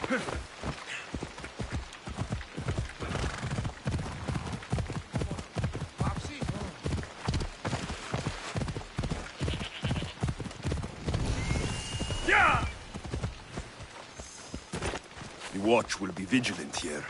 The watch will be vigilant here.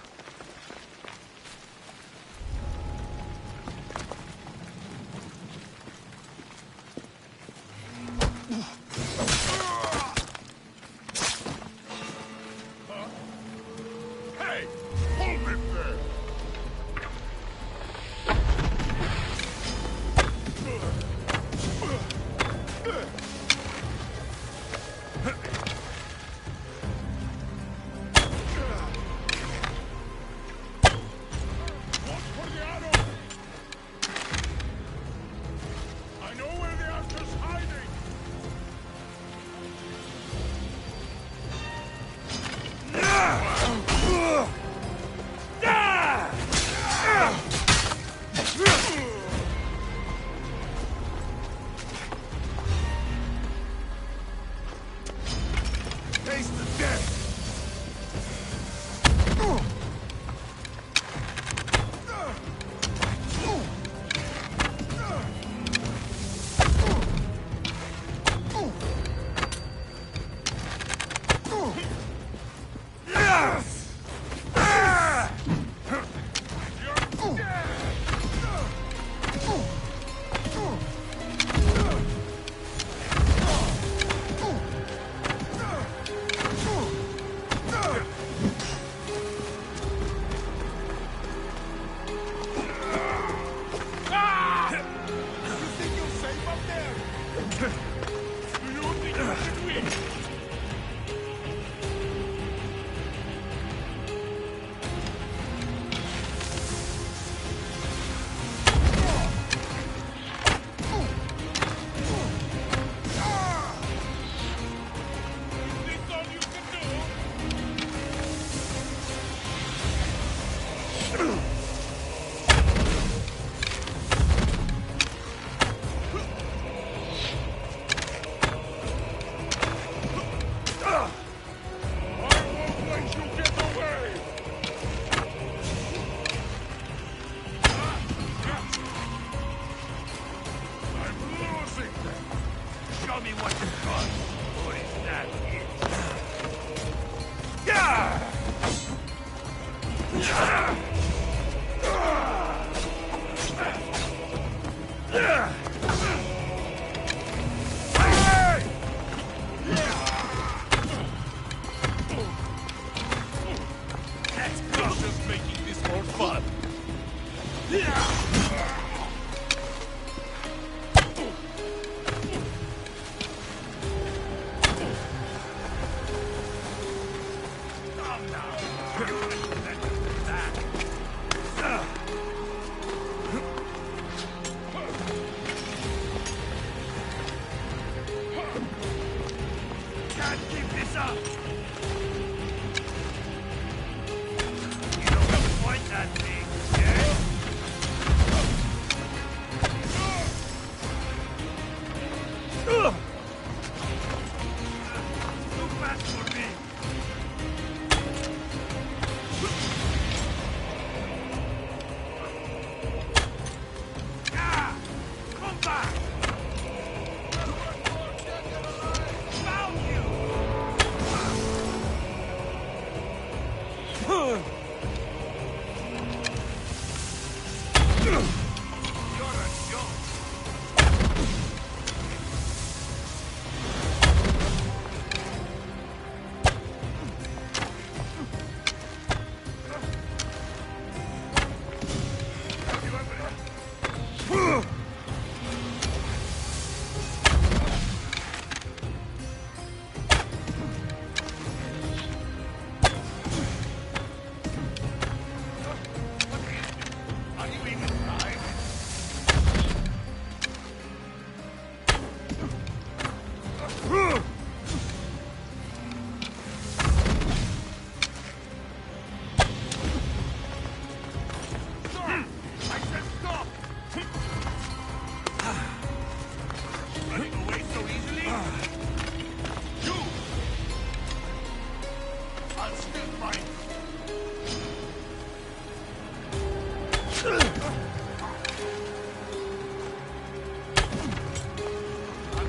I'm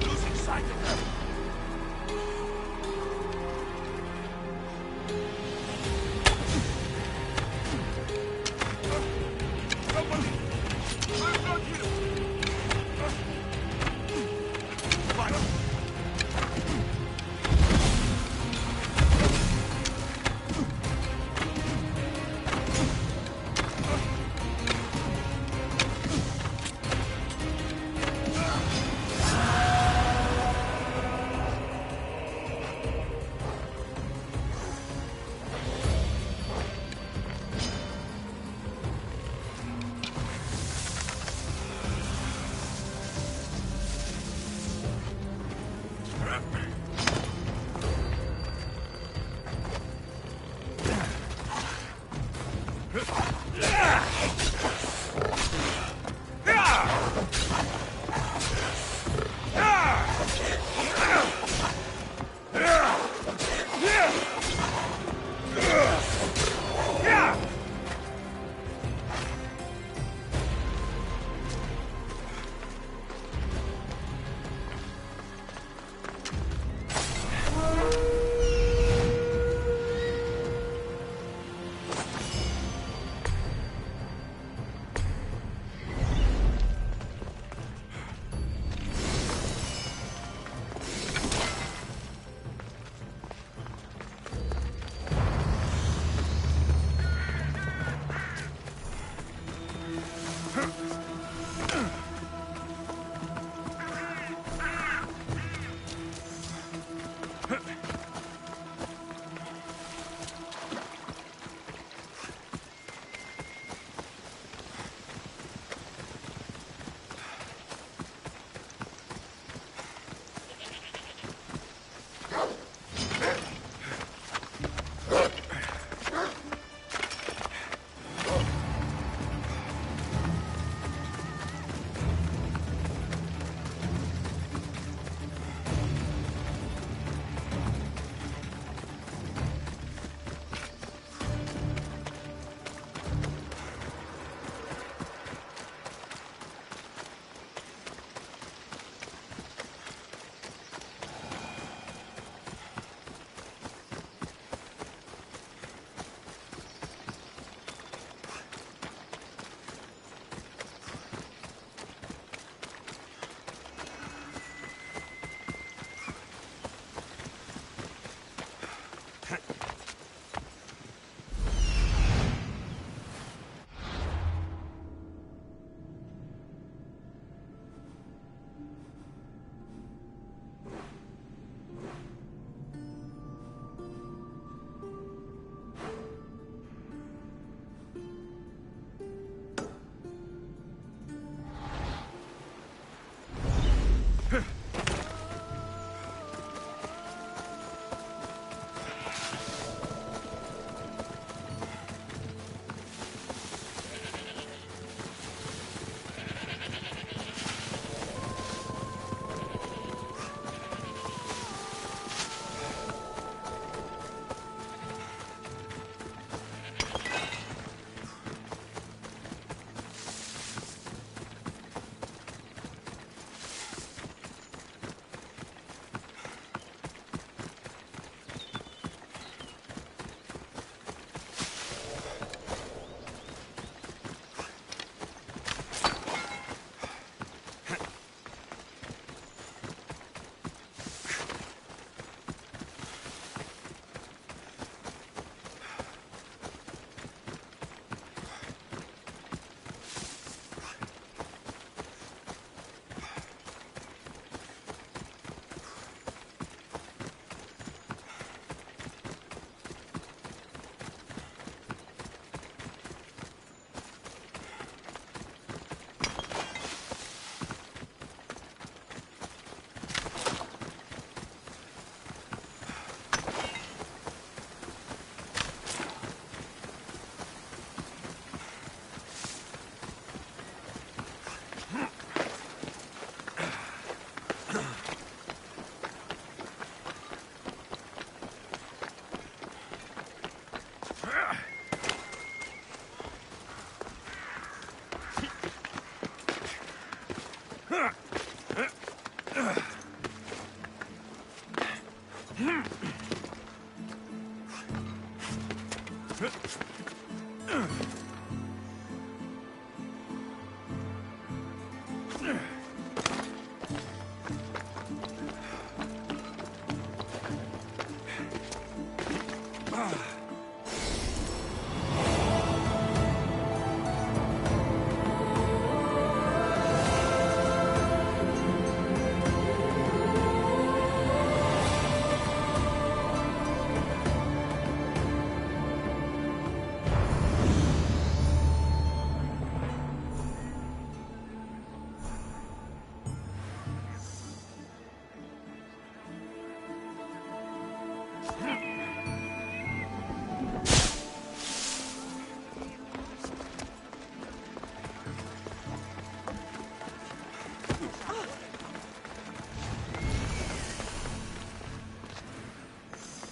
losing sight of them. Somebody! I'm not here! Fire!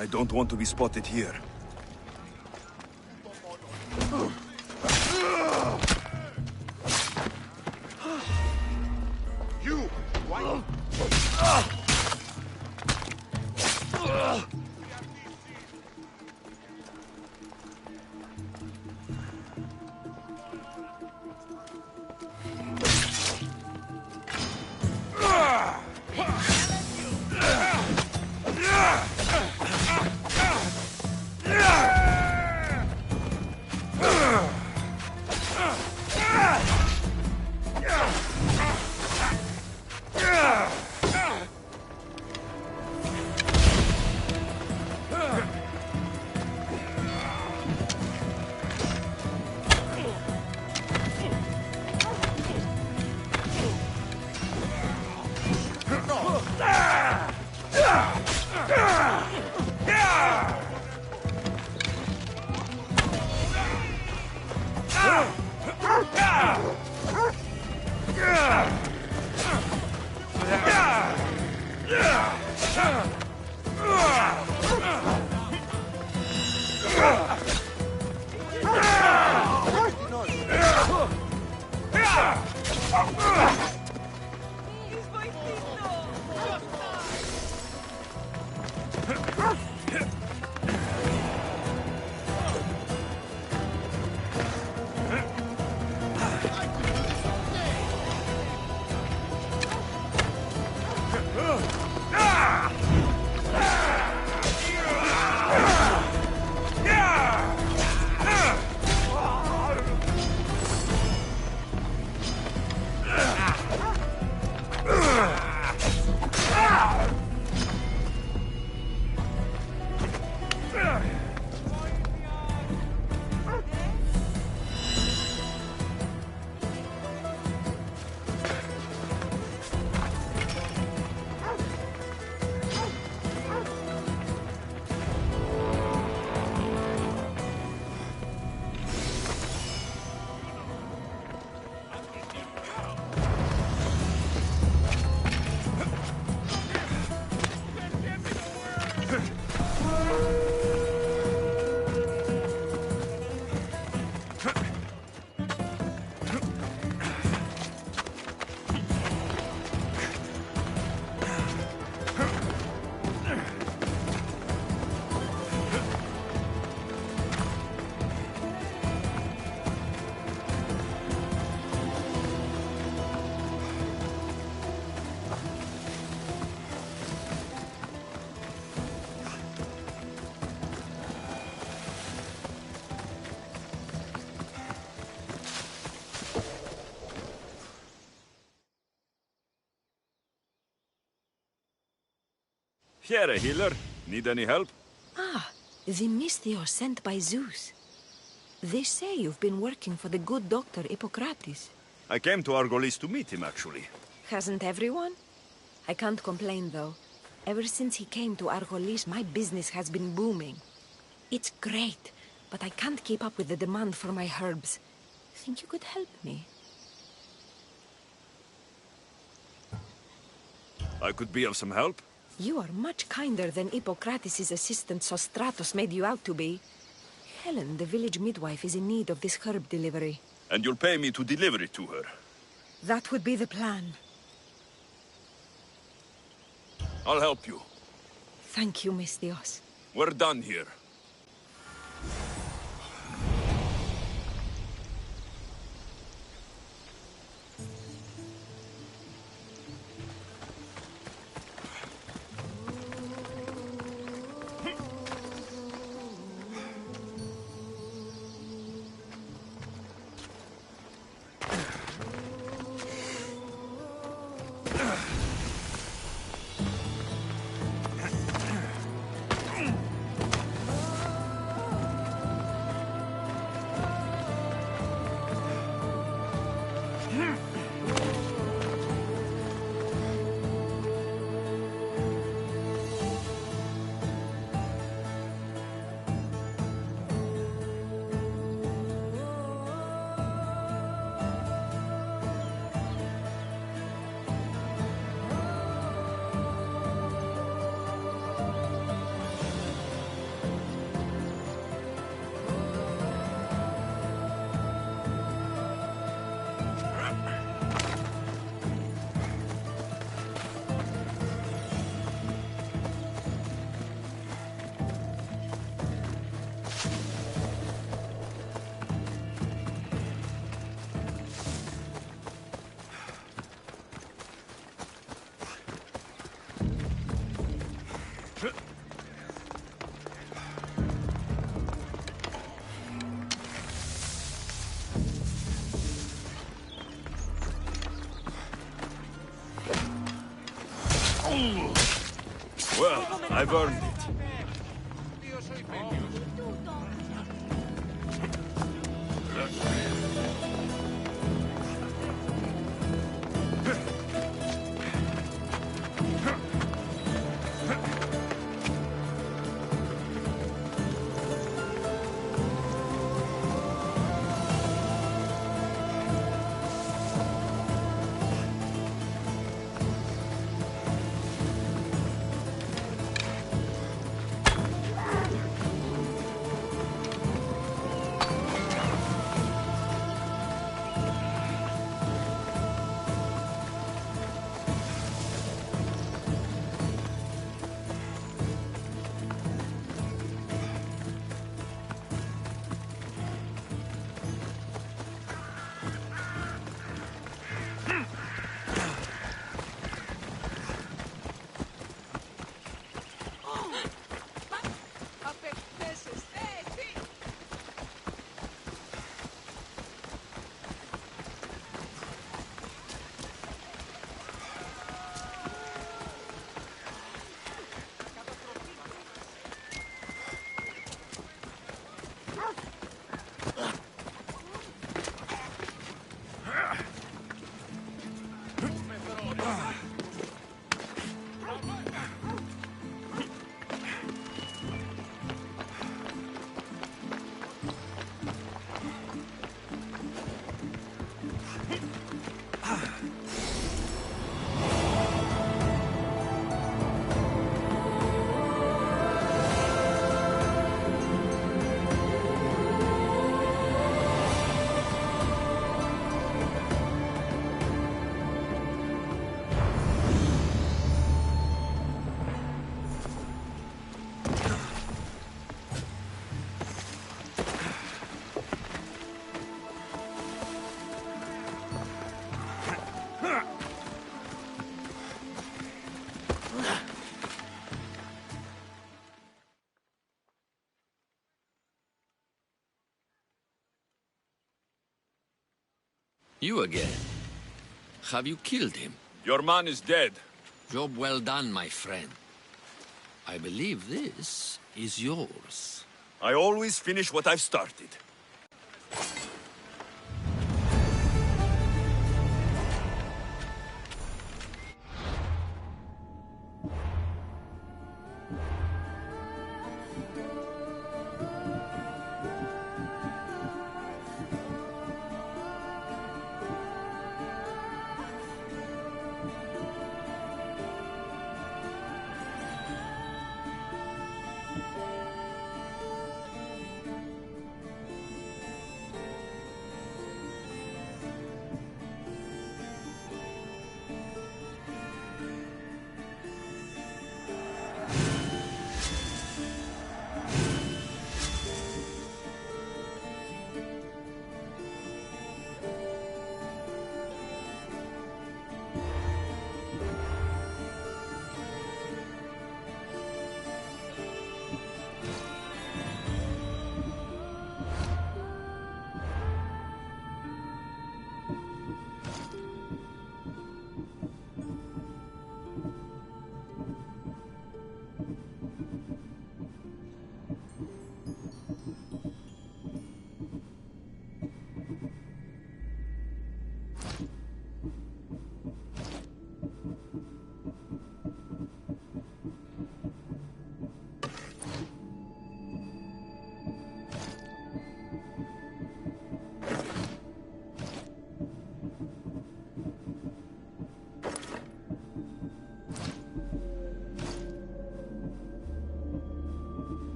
I don't want to be spotted here. You! Why? Here, a healer. Need any help? Ah, the Misthios sent by Zeus. They say you've been working for the good doctor Hippocrates. I came to Argolis to meet him, actually. Hasn't everyone? I can't complain, though. Ever since he came to Argolis, my business has been booming. It's great, but I can't keep up with the demand for my herbs. Think you could help me? I could be of some help. You are much kinder than Hippocrates' assistant Sostratus made you out to be. Helen, the village midwife, is in need of this herb delivery. And you'll pay me to deliver it to her. That would be the plan. I'll help you. Thank you, Misthios. We're done here. I've earned it. You again. Have you killed him? Your man is dead. Job well done, my friend. I believe this is yours. I always finish what I've started.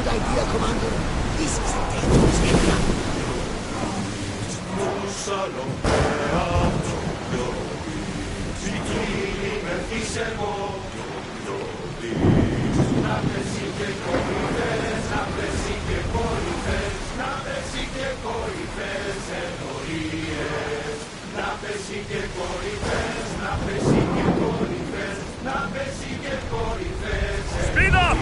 good idea, Commander. This is a dangerous area. Speed up!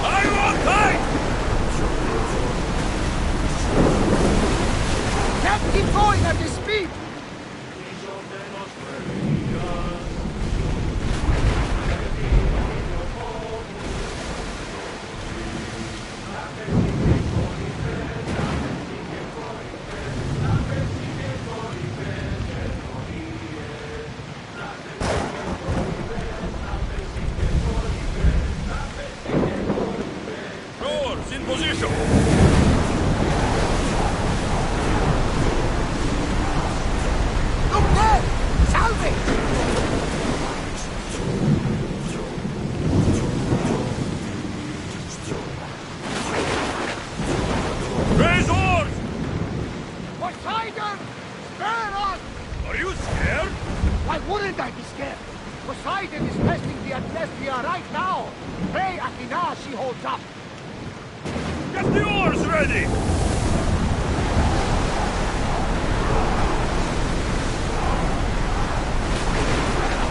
Are you on tight? Can't keep going at this speed! Rowers in position! Look there! Salvage! Raise oars! Poseidon! Spare us! Are you scared? Why wouldn't I be scared? Poseidon is testing the Adrestia right now. Pray Athena she holds up. Get the oars ready! I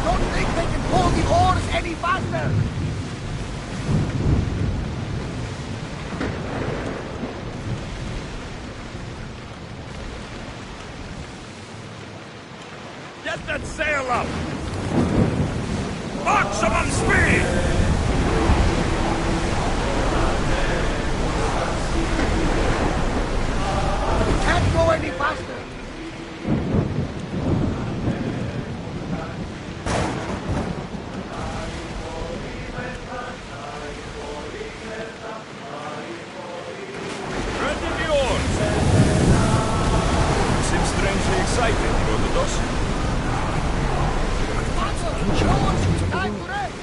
don't think they can pull the oars any faster. Get that sail up! Maximum speed! Can't go any faster. Ready the oars! Seems strangely excited, Herodotus. Time to rest.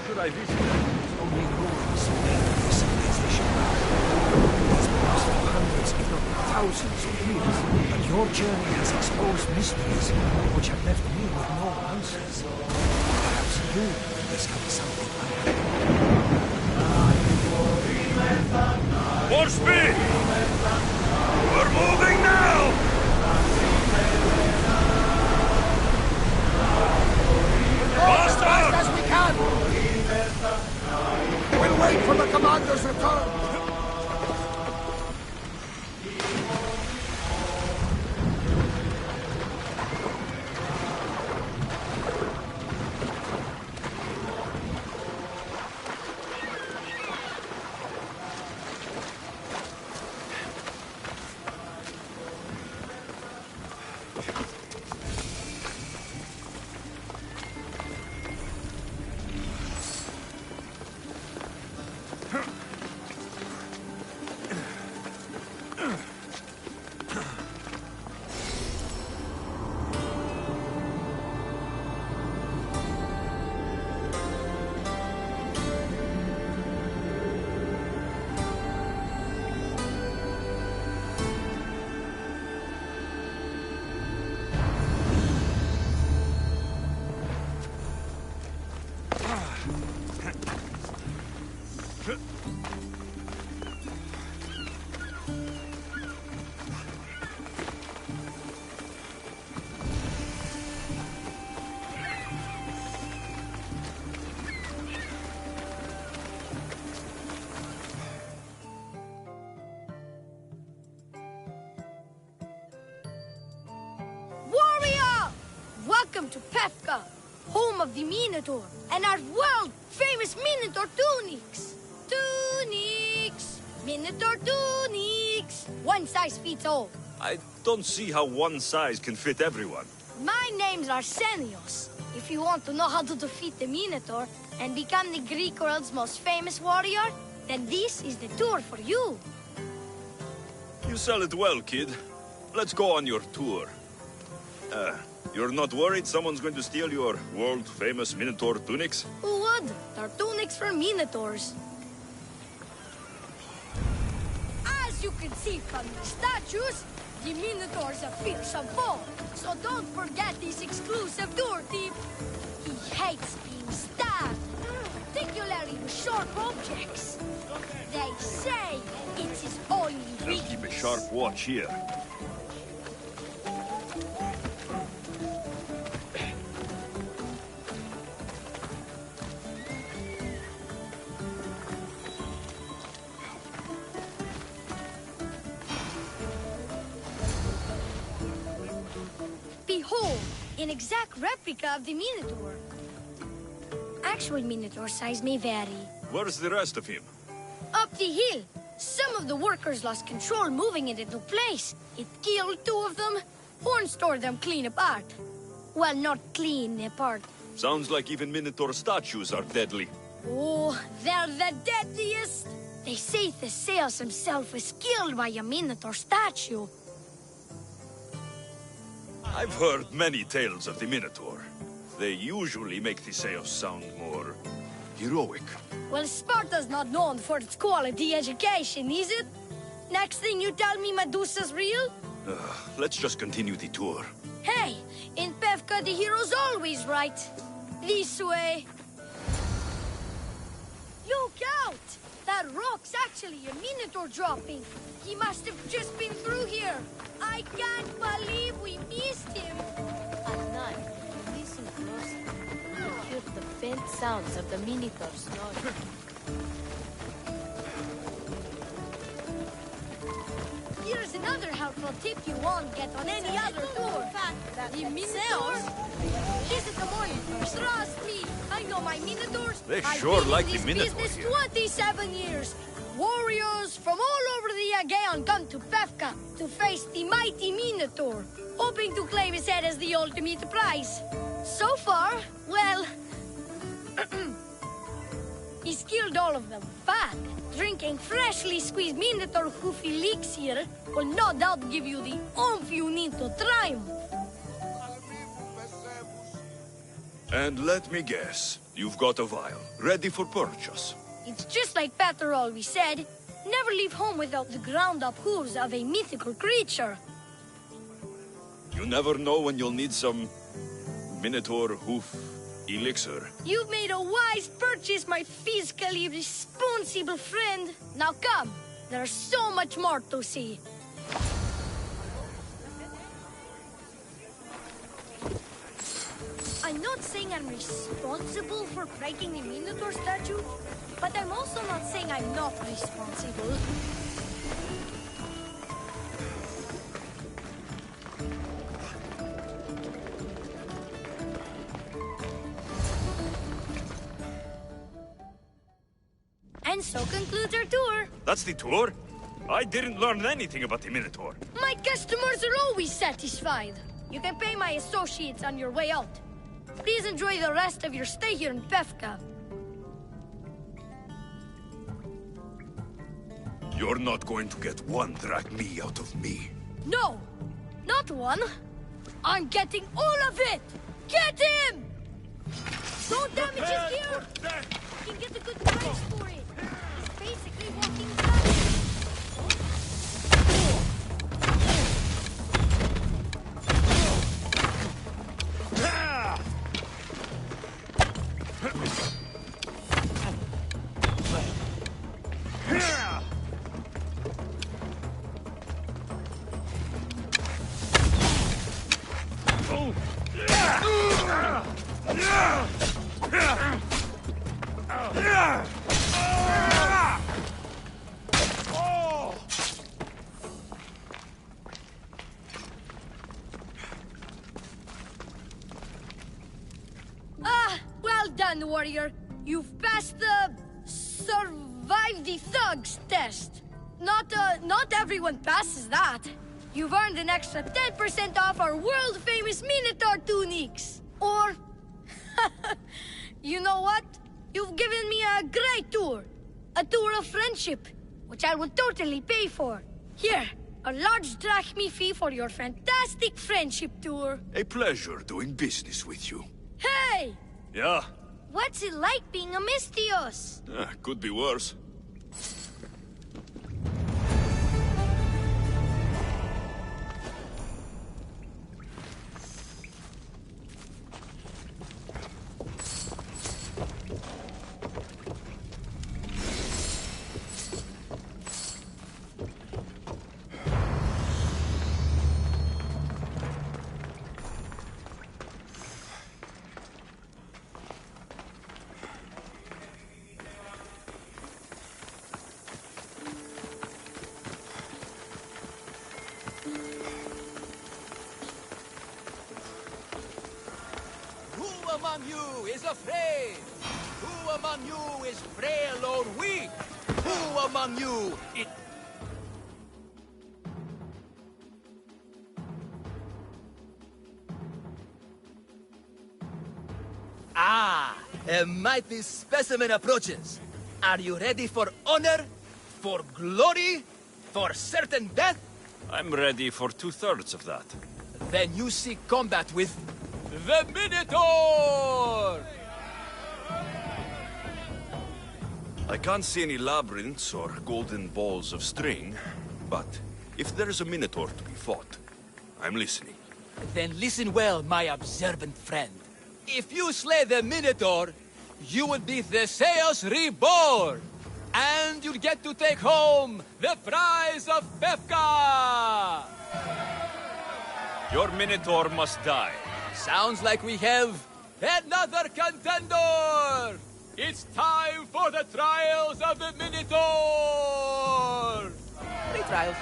Should I visit them? Only ruins of their civilization. It's been lost for hundreds, if not thousands of years. But your journey has exposed mysteries which have left me with no answers. Perhaps you can discover something I haven't. More speed! We're moving now! As fast as we can. We'll wait for the commander's return. Welcome to Pefka, home of the Minotaur, and our world-famous Minotaur tunics. Tunics! Minotaur tunics! One size fits all. I don't see how one size can fit everyone. My name's Arsenios. If you want to know how to defeat the Minotaur and become the Greek world's most famous warrior, then this is the tour for you. You sell it well, kid. Let's go on your tour. You're not worried someone's going to steal your world-famous Minotaur tunics? Who would? They're tunics for Minotaurs. As you can see from the statues, the Minotaur's a fearsome foe. So don't forget this exclusive tour tip. He hates being stabbed, particularly with sharp objects. They say it's his only I'll weakness. keep a sharp watch here. Behold, an exact replica of the Minotaur. Actual Minotaur size may vary. Where's the rest of him? Up the hill, some of the workers lost control moving it into place. It killed two of them. Horn stored them clean apart. Well, not clean apart. Sounds like even Minotaur statues are deadly. Oh, they're the deadliest. They say Theseus himself was killed by a Minotaur statue. I've heard many tales of the Minotaur. They usually make Theseus sound more heroic. Well, Sparta's not known for its quality education, is it? Next thing you tell me Medusa's real? Let's just continue the tour. Hey, in Pevka the hero's always right. This way. Look out! That rock's actually a Minotaur dropping. He must have just been through here. I can't believe we missed him. At night, listen closely. You'll hear the faint sounds of the Minotaur's noise. Here's another helpful tip you won't get on any other tour. The Minotaurs visit the morning first. Trust me, I know my Minotaurs. They I've sure been like in the this Minotaur business here. 27 years. Warriors from all over the Aegean come to Pevka to face the mighty Minotaur, hoping to claim his head as the ultimate prize. So far, well, he's killed all of them. But drinking freshly squeezed Minotaur hoof elixir will no doubt give you the oomph you need to triumph. And let me guess, you've got a vial, ready for purchase. It's just like Peter always said, never leave home without the ground-up hooves of a mythical creature. You never know when you'll need some Minotaur hoof elixir. You've made a wise purchase, my fiscally responsible friend. Now come, there's so much more to see. I'm not saying I'm responsible for breaking the Minotaur statue, but I'm also not saying I'm not responsible. And so concludes our tour. That's the tour? I didn't learn anything about the Minotaur. My customers are always satisfied. You can pay my associates on your way out. Please enjoy the rest of your stay here in Pevka. You're not going to get one drachmi out of me. No, not one. I'm getting all of it. Get him! Don't damage his gear. You can get a good price for it. He's basically walking back. Well done, warrior. You've passed the survive the thugs test. Not everyone passes that. You've earned an extra 10% off our world-famous Minotaur tunics. Or, you know what? You've given me a great tour. A tour of friendship, which I will totally pay for. Here, A large drachmi fee for your fantastic friendship tour. A pleasure doing business with you. Hey! Yeah? What's it like being a Mystios? Could be worse. Who among you is afraid? Who among you is frail or weak? Who among you is... A mighty specimen approaches. Are you ready for honor? For glory? For certain death? I'm ready for 2/3 of that. Then you seek combat with... the Minotaur! I can't see any labyrinths or golden balls of string, but if there's a Minotaur to be fought, I'm listening. Then listen well, my observant friend. If you slay the Minotaur, you will be Theseus reborn! And you'll get to take home the prize of Pefka! Your Minotaur must die. Sounds like we have another contender! It's time for the trials of the Minotaur! 3 trials.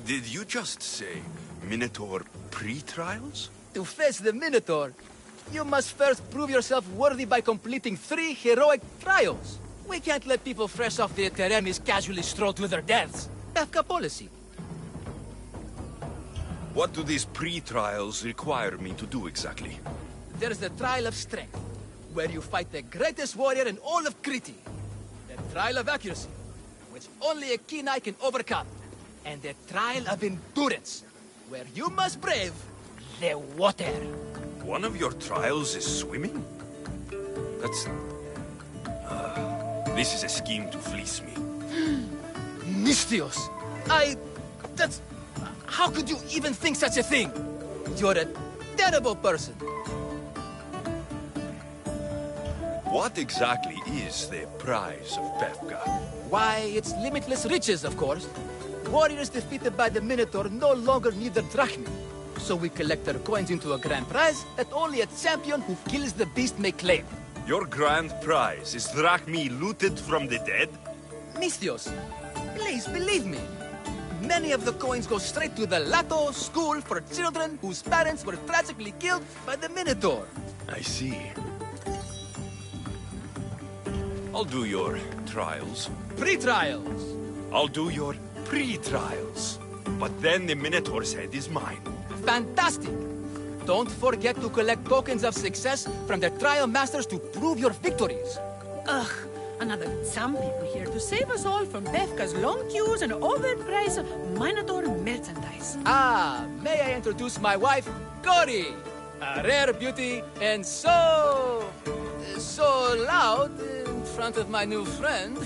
Did you just say Minotaur pre-trials? To face the Minotaur, you must first prove yourself worthy by completing 3 heroic trials. We can't let people fresh off the Teremis casually stroll to their deaths. Pefka policy. What do these pre-trials require me to do exactly? There's the Trial of Strength, where you fight the greatest warrior in all of Crete. The Trial of Accuracy, which only a keen eye can overcome. And the Trial of Endurance, where you must brave the water. One of your trials is swimming? That's... this is a scheme to fleece me. Mystios! That's... How could you even think such a thing? You're a terrible person. What exactly is the prize of Pefka? Why, it's limitless riches, of course. Warriors defeated by the Minotaur no longer need their drachmi. So we collect their coins into a grand prize that only a champion who kills the beast may claim. Your grand prize is drachmi looted from the dead? Mystios, please believe me. Many of the coins go straight to the Lato school for children whose parents were tragically killed by the Minotaur. I see. I'll do your trials. Pre-trials. I'll do your pre-trials. But then the Minotaur's head is mine. Fantastic! Don't forget to collect tokens of success from the trial masters to prove your victories. Ugh, another some people here to save us all from Pefka's long queues and overpriced Minotaur merchandise. May I introduce my wife, Cory? A rare beauty and so loud in front of my new friend.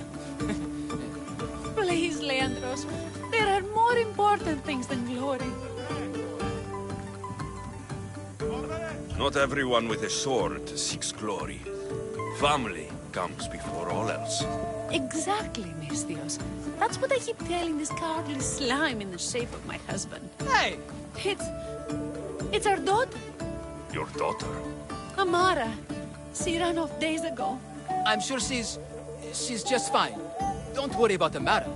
Please, Leandros, there are more important things than glory. Not everyone with a sword seeks glory. Family comes before all else. Exactly, Mystios. That's what I keep telling this cowardly slime in the shape of my husband. Hey! It's our daughter, Your daughter? Amara. She ran off days ago. I'm sure she's just fine. Don't worry about Amara.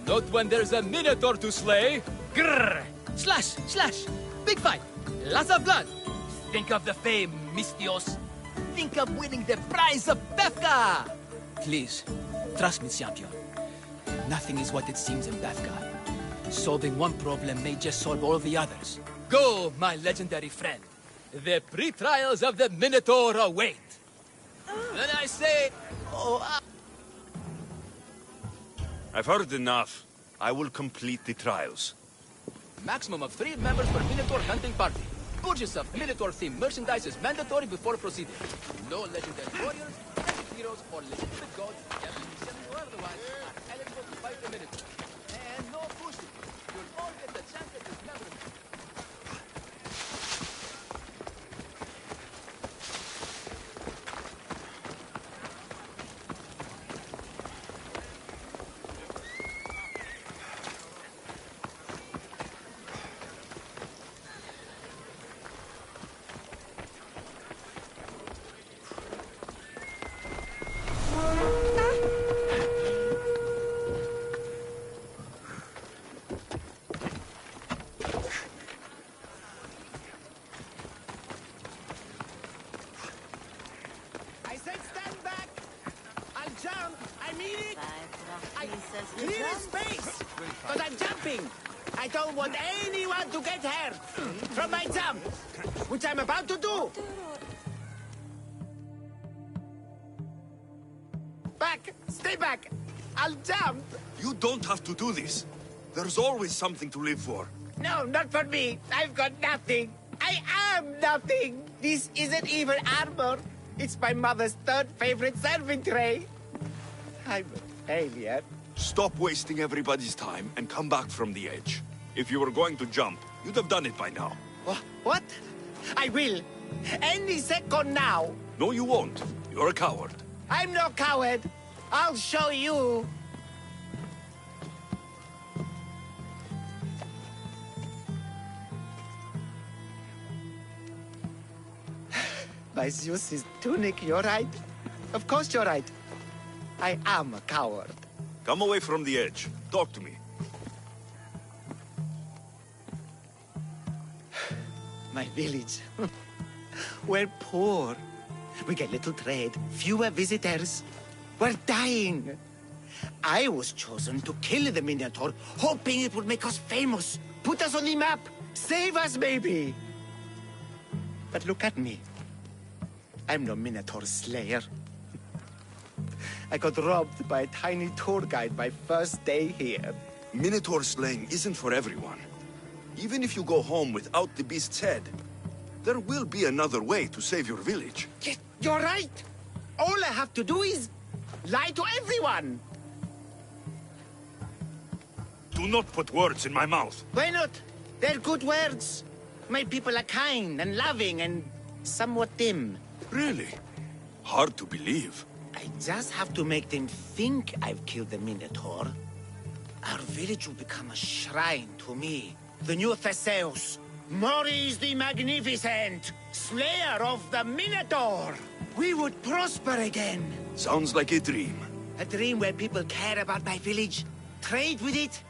Not when there's a Minotaur to slay. Grrr! Slash! Slash! Big fight! Lots of blood! Think of the fame, Mystios. Think of winning the prize of Pefka! Please, trust me, champion. Nothing is what it seems in Pefka. Solving one problem may just solve all the others. Go, my legendary friend. The pre-trials of the Minotaur await. Then I say, I've heard enough. I will complete the trials. maximum of 3 members per Minotaur hunting party. Purchase of Minotaur-themed merchandise is mandatory before proceeding. No legendary warriors, epic heroes, or legitimate gods, champions or otherwise, are eligible to fight the Minotaur. And no pushing. You'll all get the chance at this member. I said stand back! I'll jump! I mean it! Clear space! Because I'm jumping! I don't want anyone to get hurt from my jump, which I'm about to do! Back! Stay back! I'll jump! You don't have to do this. There's always something to live for. No, not for me. I've got nothing. I am nothing. This isn't even armor. It's my mother's third favorite serving tray. I'm a failure. Stop wasting everybody's time and come back from the edge. If you were going to jump, you'd have done it by now. What? I will. Any second now. No, you won't. You're a coward. I'm no coward. I'll show you. My Zeus's tunic, you're right. Of course you're right. I am a coward. Come away from the edge. Talk to me. My village. We're poor. We get little trade, fewer visitors. We're dying. I was chosen to kill the Minotaur, hoping it would make us famous, put us on the map, save us maybe. But look at me. I'm no Minotaur slayer. I got robbed by a tiny tour guide my first day here. Minotaur slaying isn't for everyone. Even if you go home without the beast's head, there will be another way to save your village. Yes, you're right. All I have to do is lie to everyone. Do not put words in my mouth. Why not? They're good words. My people are kind and loving and somewhat dim. Really? Hard to believe. I just have to make them think I've killed the Minotaur. Our village will become a shrine to me, the new Theseus, Maurice the Magnificent, slayer of the Minotaur. We would prosper again. Sounds like a dream. A dream where people care about my village, trade with it.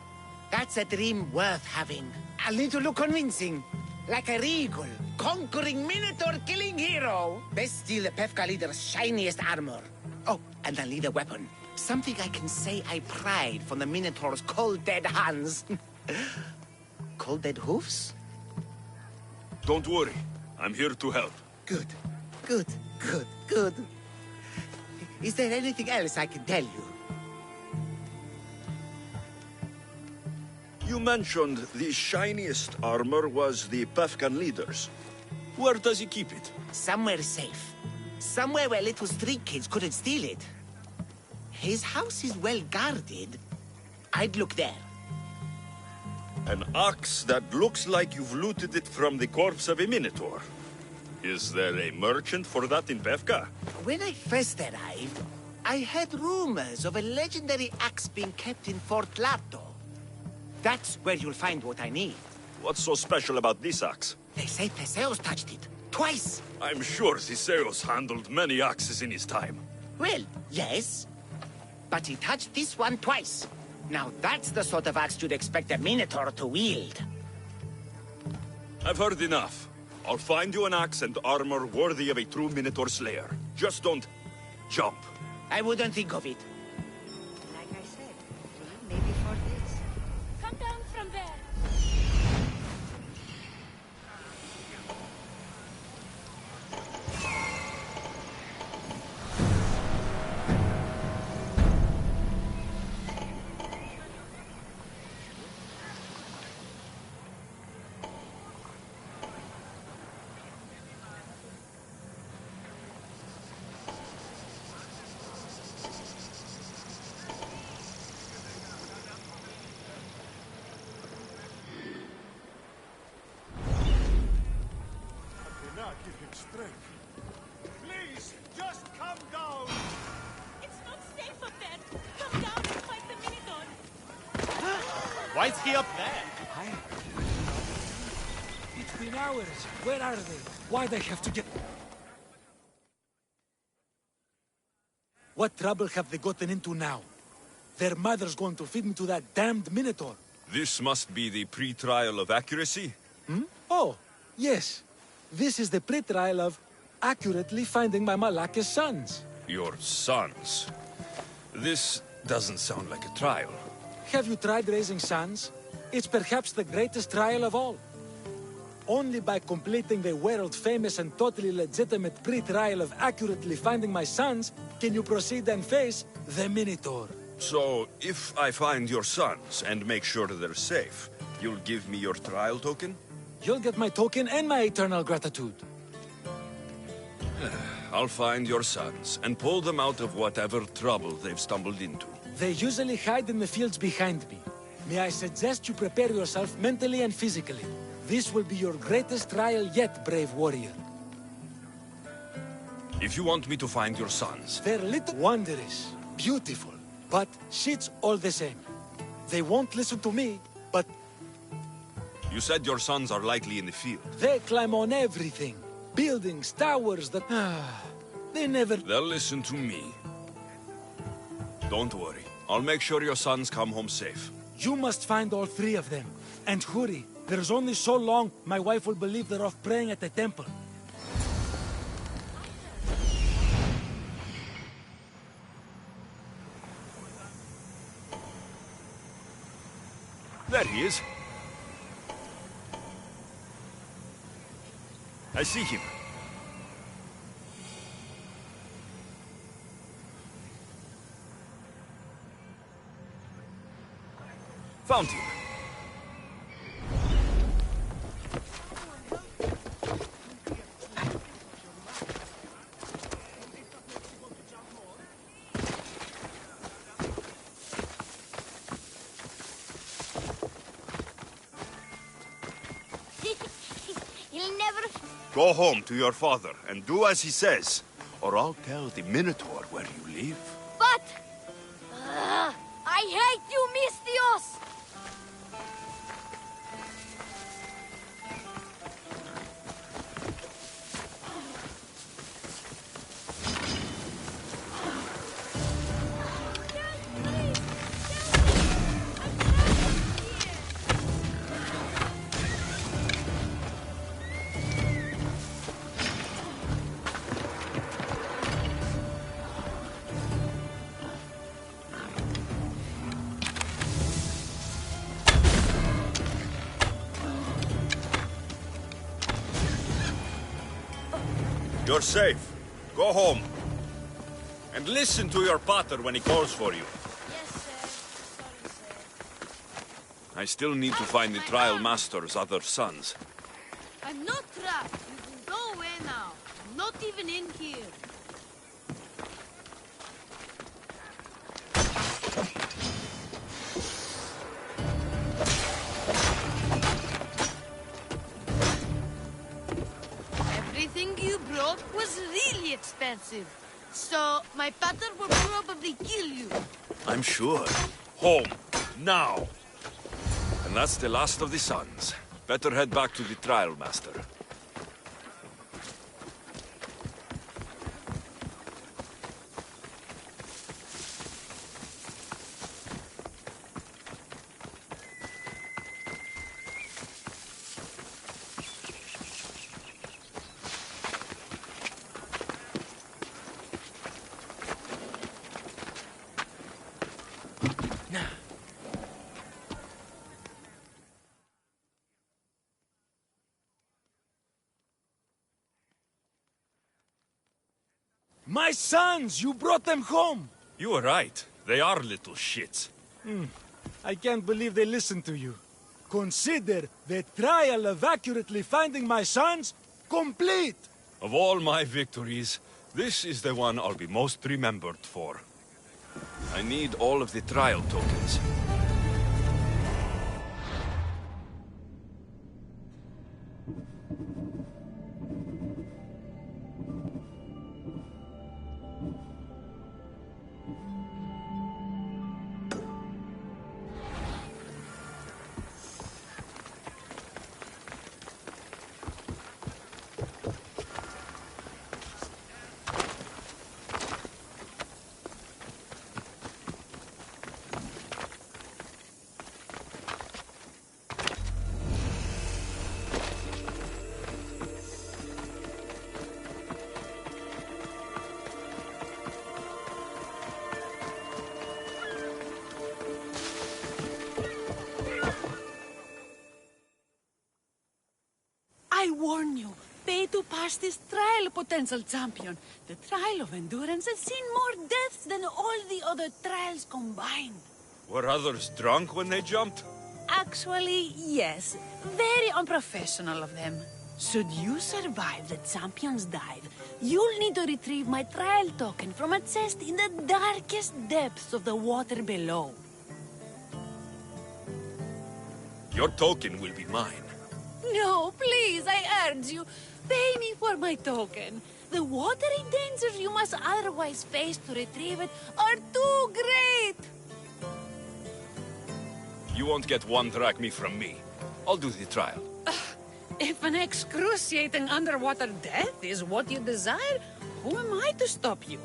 That's a dream worth having. I'll need to look convincing. Like a regal, conquering Minotaur-killing hero. Best steal the Pefka leader's shiniest armor. Oh, and I'll need a weapon. Something I can say I pried from the Minotaur's cold dead hands. Cold dead hoofs? Don't worry. I'm here to help. Good, good, good, good. Is there anything else I can tell you? You mentioned the shiniest armor was the Pefkan leader's. Where does he keep it? Somewhere safe. Somewhere where little street kids couldn't steal it. His house is well guarded. I'd look there. An axe that looks like you've looted it from the corpse of a minotaur. Is there a merchant for that in Pefka? When I first arrived, I heard rumors of a legendary axe being kept in Fort Lardo. That's where you'll find what I need. What's so special about this axe? They say Theseus touched it. Twice. I'm sure Theseus handled many axes in his time. Well, yes. But he touched this one twice. Now that's the sort of axe you'd expect a Minotaur to wield. I've heard enough. I'll find you an axe and armor worthy of a true Minotaur slayer. Just don't jump. I wouldn't think of it. Like I said, maybe for this. Come down from there. Why's he up there? It's been hours. Where are they? Why'd I have to get... What trouble have they gotten into now? Their mother's going to feed me to that damned Minotaur. This must be the pre-trial of accuracy? Oh, yes. This is the pre-trial of accurately finding my Malaka's sons. Your sons? This doesn't sound like a trial. Have you tried raising sons? It's perhaps the greatest trial of all. Only by completing the world-famous and totally legitimate pre-trial of accurately finding my sons can you proceed and face the Minotaur. So, if I find your sons and make sure they're safe, you'll give me your trial token? You'll get my token and my eternal gratitude. I'll find your sons and pull them out of whatever trouble they've stumbled into. They usually hide in the fields behind me. May I suggest you prepare yourself mentally and physically. This will be your greatest trial yet, brave warrior. If you want me to find your sons... They're little wondrous, beautiful, but shit's all the same. They won't listen to me, but... You said your sons are likely in the field. They climb on everything. Buildings, towers, that... they never... They'll listen to me. Don't worry. I'll make sure your sons come home safe. You must find all three of them. And hurry. There's only so long my wife will believe they're off praying at the temple. There he is. I see him. Found him. He'll never... Go home to your father and do as he says, or I'll tell the Minotaur where you live. But... I hate you, Mistios! You're safe. Go home. And listen to your pater when he calls for you. Yes, sir. Sorry, sir. I still need to find the trial master's other sons. I'm not trapped. You can go away now. I'm not even in here. Everything you brought was really expensive. So, my pater will probably kill you. I'm sure. Home. Now. And that's the last of the sons. Better head back to the trial master. My sons! You brought them home! You were right. They are little shits. I can't believe they listened to you. Consider the trial of accurately finding my sons complete! Of all my victories, this is the one I'll be most remembered for. I need all of the trial tokens. fastest trial potential champion. The trial of endurance has seen more deaths than all the other trials combined. Were others drunk when they jumped? Actually, yes. Very unprofessional of them. Should you survive the champion's dive, you'll need to retrieve my trial token from a chest in the darkest depths of the water below. Your token will be mine. No, please, I urge you. Pay me for my token. The watery dangers you must otherwise face to retrieve it are too great. You won't get one drachma from me. I'll do the trial. If an excruciating underwater death is what you desire, who am I to stop you?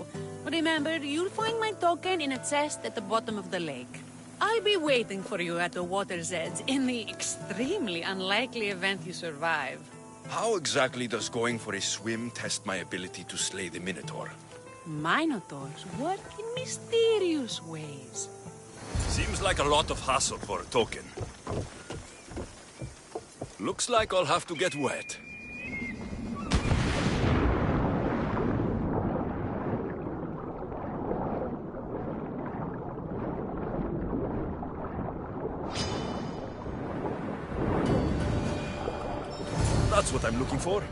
Remember, you'll find my token in a chest at the bottom of the lake. I'll be waiting for you at the water's edge in the extremely unlikely event you survive. How exactly does going for a swim test my ability to slay the Minotaur? Minotaurs work in mysterious ways. Seems like a lot of hassle for a token. Looks like I'll have to get wet. That's what I'm looking for.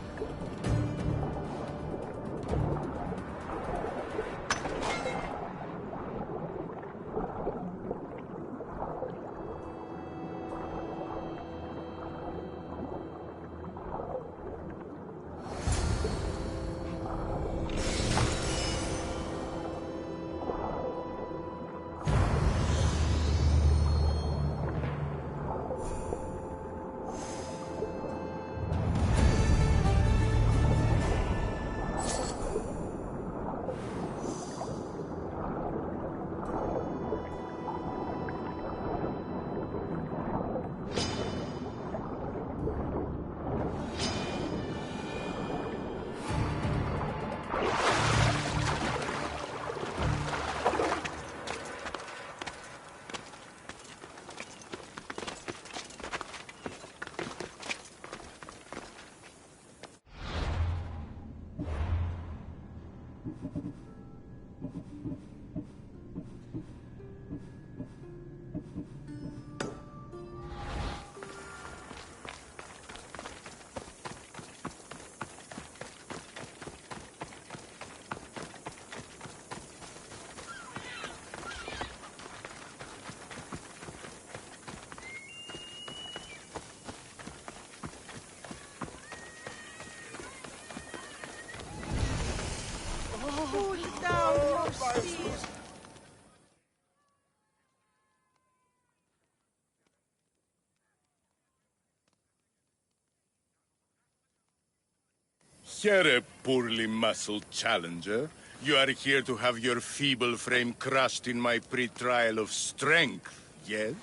Here, poorly muscled challenger. You are here to have your feeble frame crushed in my pre-trial of strength, yes?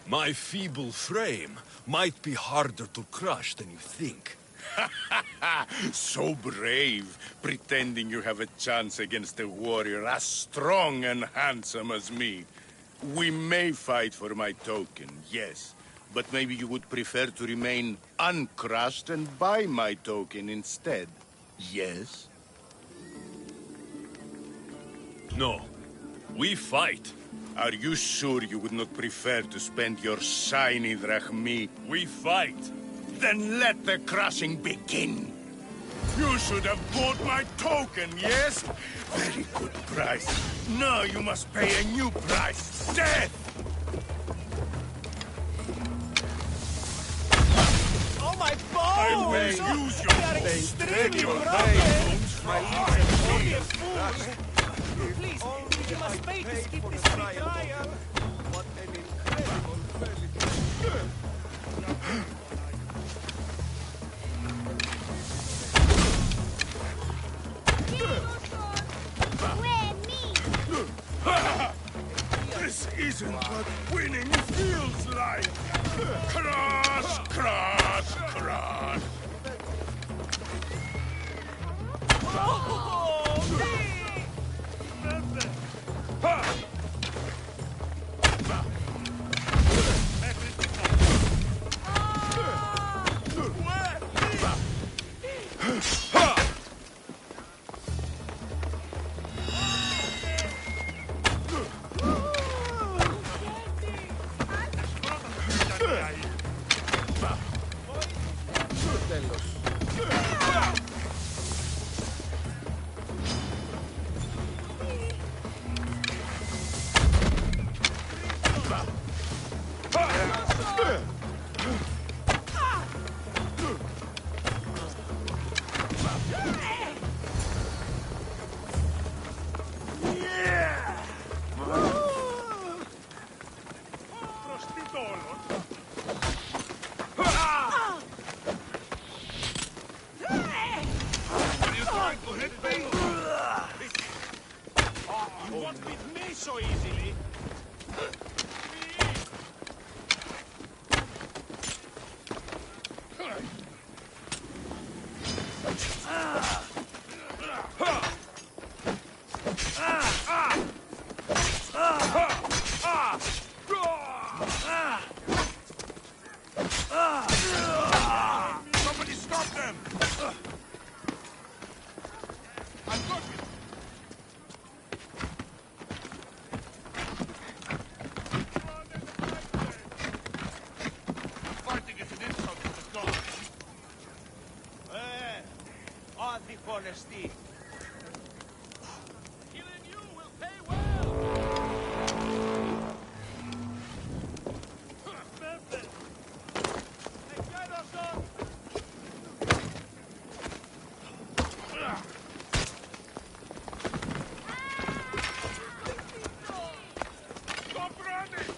My feeble frame might be harder to crush than you think. So brave, pretending you have a chance against a warrior as strong and handsome as me. We may fight for my token, yes, but maybe you would prefer to remain uncrushed and buy my token instead, yes? No, we fight. Are you sure you would not prefer to spend your shiny drachmi? We fight. Then let the crushing begin. You should have bought my token, yes? Very good price. Now you must pay a new price. Death! Oh, my bones! I will use your face to take your bones from Please, you must pay to skip this free trial. What an incredible This isn't what winning feels like! Crush, crush, crush! Ha! Τέλος. Somebody stop them! I've got you! Fighting is an insult to the gods. Άδη χωνεστή. Killing you will pay well! Stop running!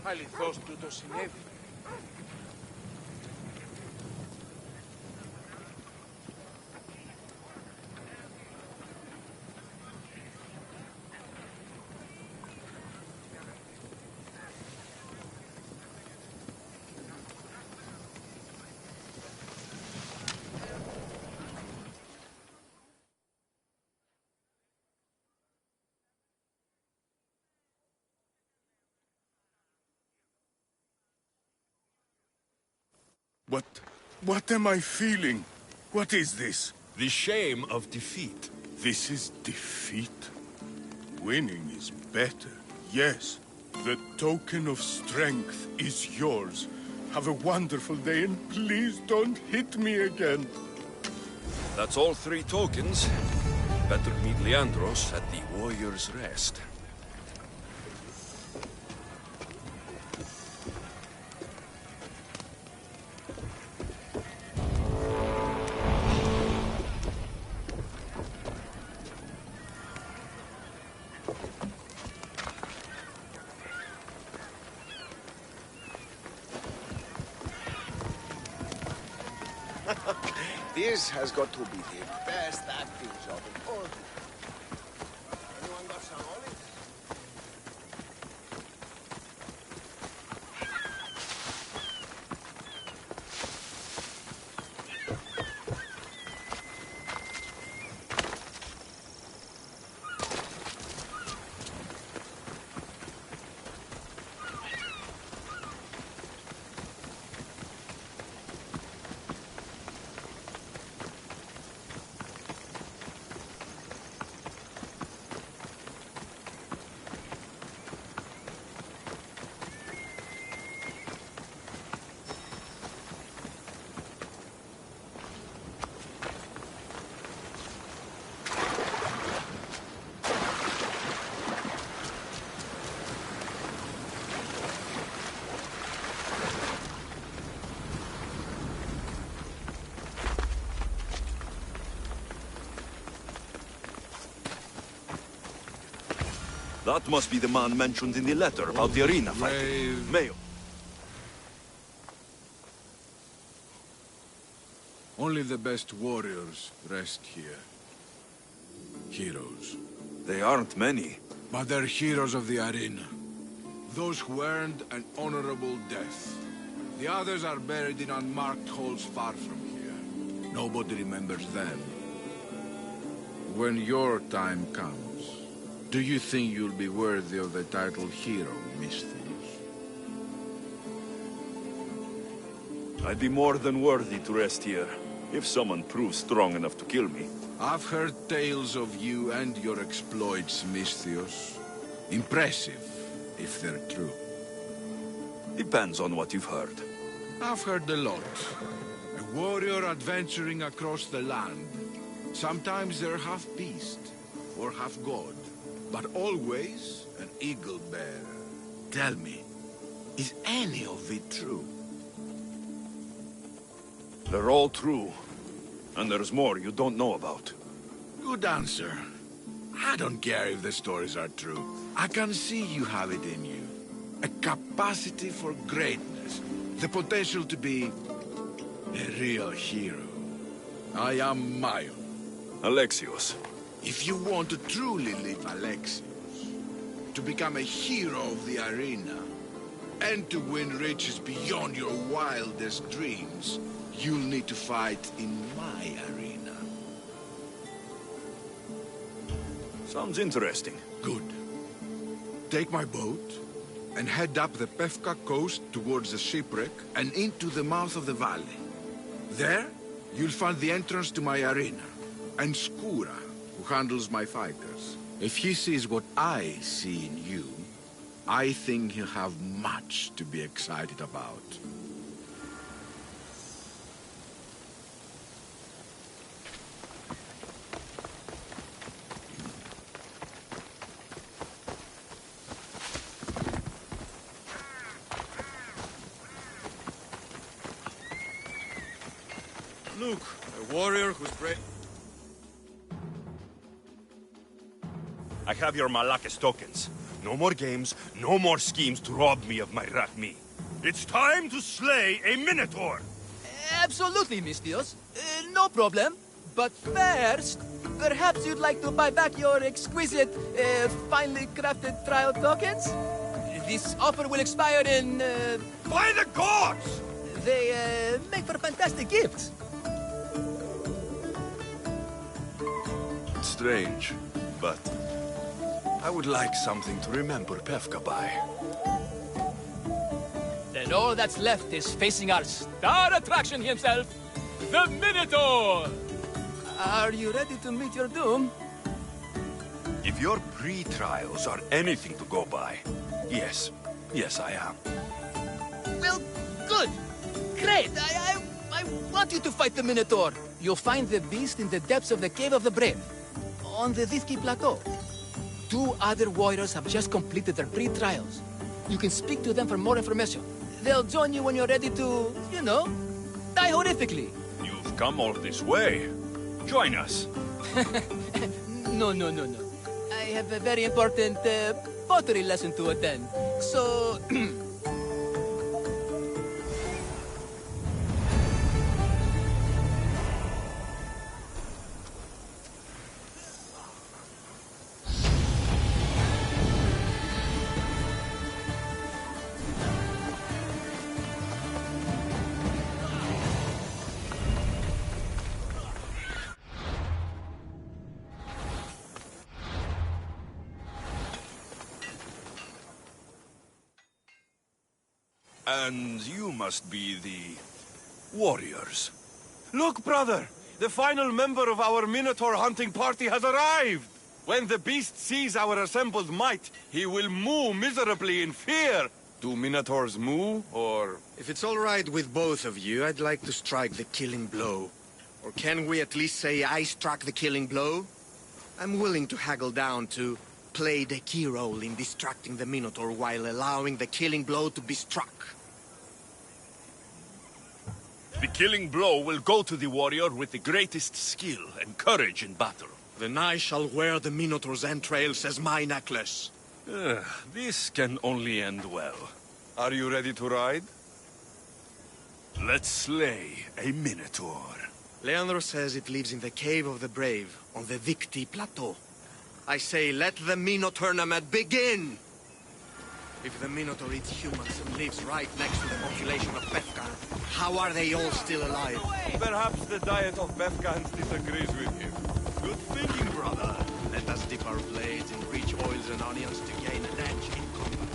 Αληθώς τούτο συνέβη. What am I feeling? What is this? The shame of defeat. This is defeat? Winning is better, yes. The token of strength is yours. Have a wonderful day, and please don't hit me again. That's all 3 tokens. Better meet Leandros at the Warrior's Rest. This has got to be the best acting job in all. Anyone got some olives? That must be the man mentioned in the letter about the arena fighting. Mayo. Only the best warriors rest here. Heroes. They aren't many. But they're heroes of the arena. Those who earned an honorable death. The others are buried in unmarked holes far from here. Nobody remembers them. When your time comes, do you think you'll be worthy of the title hero, Misthios? I'd be more than worthy to rest here, if someone proves strong enough to kill me. I've heard tales of you and your exploits, Misthios. Impressive, if they're true. Depends on what you've heard. I've heard a lot. A warrior adventuring across the land. Sometimes they're half beast, or half god. But always an eagle bearer. Tell me, is any of it true? They're all true. And there's more you don't know about. Good answer. I don't care if the stories are true. I can see you have it in you. A capacity for greatness. The potential to be a real hero. I am Mayon. Alexios. If you want to truly live Alexios, to become a hero of the arena, and to win riches beyond your wildest dreams, you'll need to fight in my arena. Sounds interesting. Good. Take my boat, and head up the Pefka coast towards the shipwreck and into the mouth of the valley. There, you'll find the entrance to my arena, and Skura, who handles my fighters. If he sees what I see in you, I think he'll have much to be excited about. Look, a warrior who's brave. I have your Malakis tokens. No more games, no more schemes to rob me of my Rakmi. It's time to slay a Minotaur! Absolutely, Misthios. No problem. But first, perhaps you'd like to buy back your exquisite, finely crafted trial tokens? This offer will expire in, By the gods! They, make for fantastic gifts. It's strange, but I would like something to remember Pefka by. And all that's left is facing our star attraction himself, the Minotaur! Are you ready to meet your doom? If your pre-trials are anything to go by, yes. Yes, I am. Well, good. Great. I want you to fight the Minotaur. You'll find the beast in the depths of the Cave of the Brave, on the Vithki Plateau. 2 other warriors have just completed their pre-trials. You can speak to them for more information. They'll join you when you're ready to, you know, die horrifically. You've come all this way. Join us. No. I have a very important pottery lesson to attend. So... And you must be the warriors. Look, brother! The final member of our Minotaur hunting party has arrived! When the beast sees our assembled might, he will moo miserably in fear! Do Minotaurs moo, or... If it's all right with both of you, I'd like to strike the killing blow. Or can we at least say I struck the killing blow? I'm willing to haggle down to play the key role in distracting the Minotaur while allowing the killing blow to be struck. The killing blow will go to the warrior with the greatest skill and courage in battle. Then I shall wear the Minotaur's entrails as my necklace. This can only end well. Are you ready to ride? Let's slay a Minotaur. Leandro says it lives in the Cave of the Brave, on the Vithki Plateau. I say, let the Minotaur tournament begin! If the Minotaur eats humans and lives right next to the population of Befka, how are they all still alive? Perhaps the diet of Befkans disagrees with him. Good thinking, brother. Let us dip our blades in rich oils and onions to gain an edge in combat.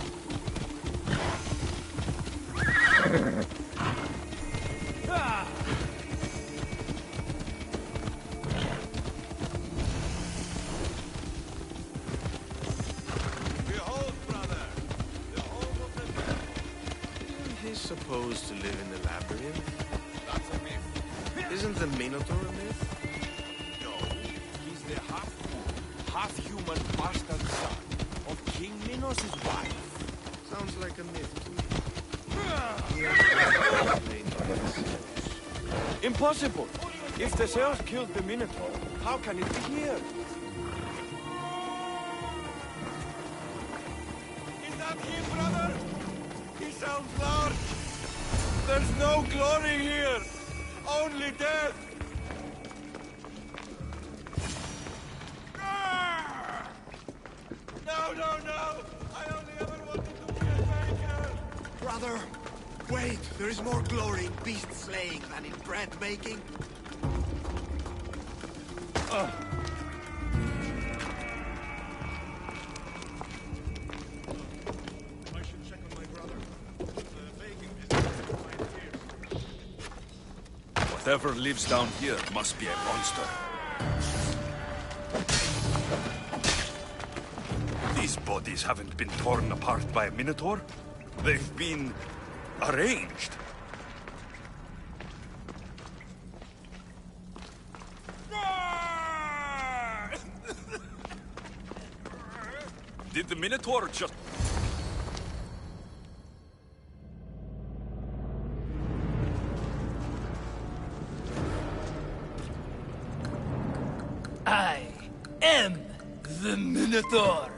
Supposed to live in the labyrinth? That's a myth. Isn't the Minotaur a myth? No, he's the half-human bastard son of King Minos' wife. Sounds like a myth to me. Impossible! If the Zeus killed the Minotaur, how can it be here? Is that him, brother? He sounds large! There's no glory here! Only death! No! I only ever wanted to be a baker! Brother, wait! There is more glory in beast slaying than in bread making. Whatever lives down here must be a monster. These bodies haven't been torn apart by a Minotaur. They've been arranged. Did the Minotaur just... I am the Minotaur.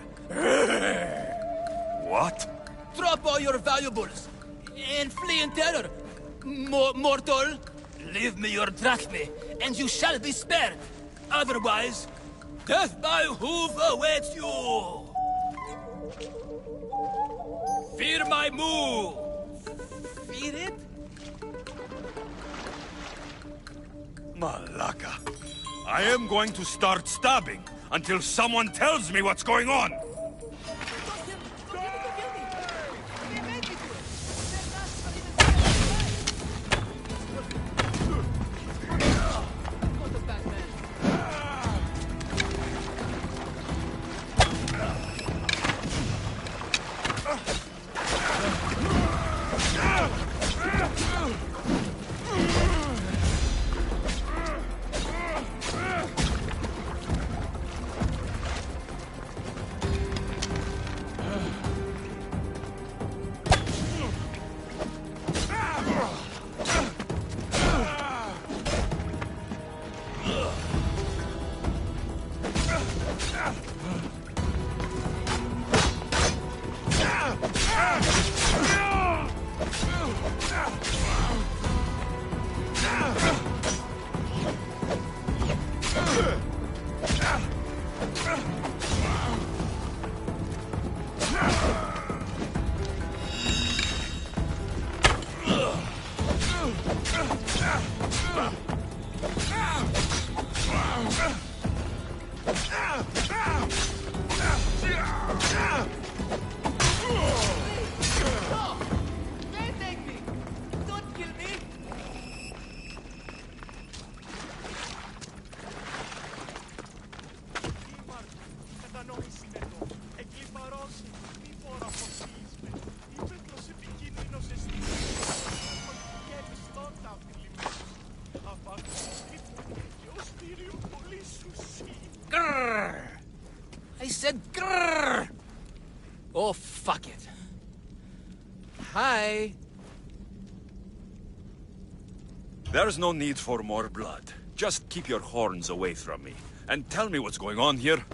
What? Drop all your valuables and flee in terror. Mortal, leave me your drachme, and you shall be spared. Otherwise, death by hoof awaits you. Fear my moo. Fear it? Malaka. I am going to start stabbing until someone tells me what's going on. Grrr! I said grrr! Oh, fuck it. Hi. There's no need for more blood. Just keep your horns away from me. And tell me what's going on here.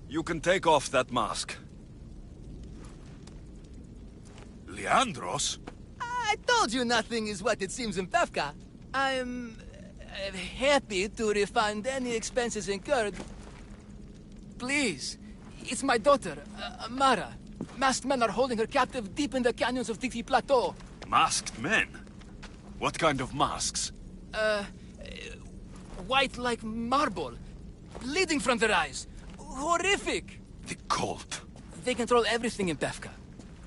You can take off that mask. Leandros? I told you nothing is what it seems in Pefka. I'm happy to refund any expenses incurred. Please, it's my daughter, Amara. Masked men are holding her captive deep in the canyons of Dixie Plateau. Masked men? What kind of masks? White like marble, bleeding from their eyes. Horrific! The cult. They control everything in Pefka.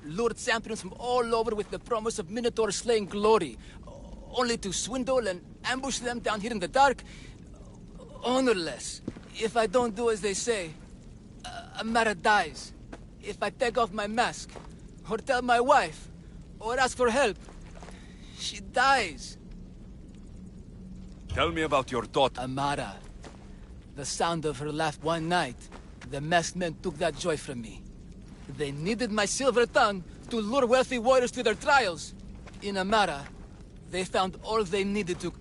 Lured champions from all over with the promise of Minotaur slaying glory, only to swindle and ambush them down here in the dark. Honorless. If I don't do as they say, Amara dies. If I take off my mask, or tell my wife, or ask for help, she dies. Tell me about your daughter. Amara. The sound of her laugh one night, the masked men took that joy from me. They needed my silver tongue to lure wealthy warriors to their trials. In Amara, they found all they needed to...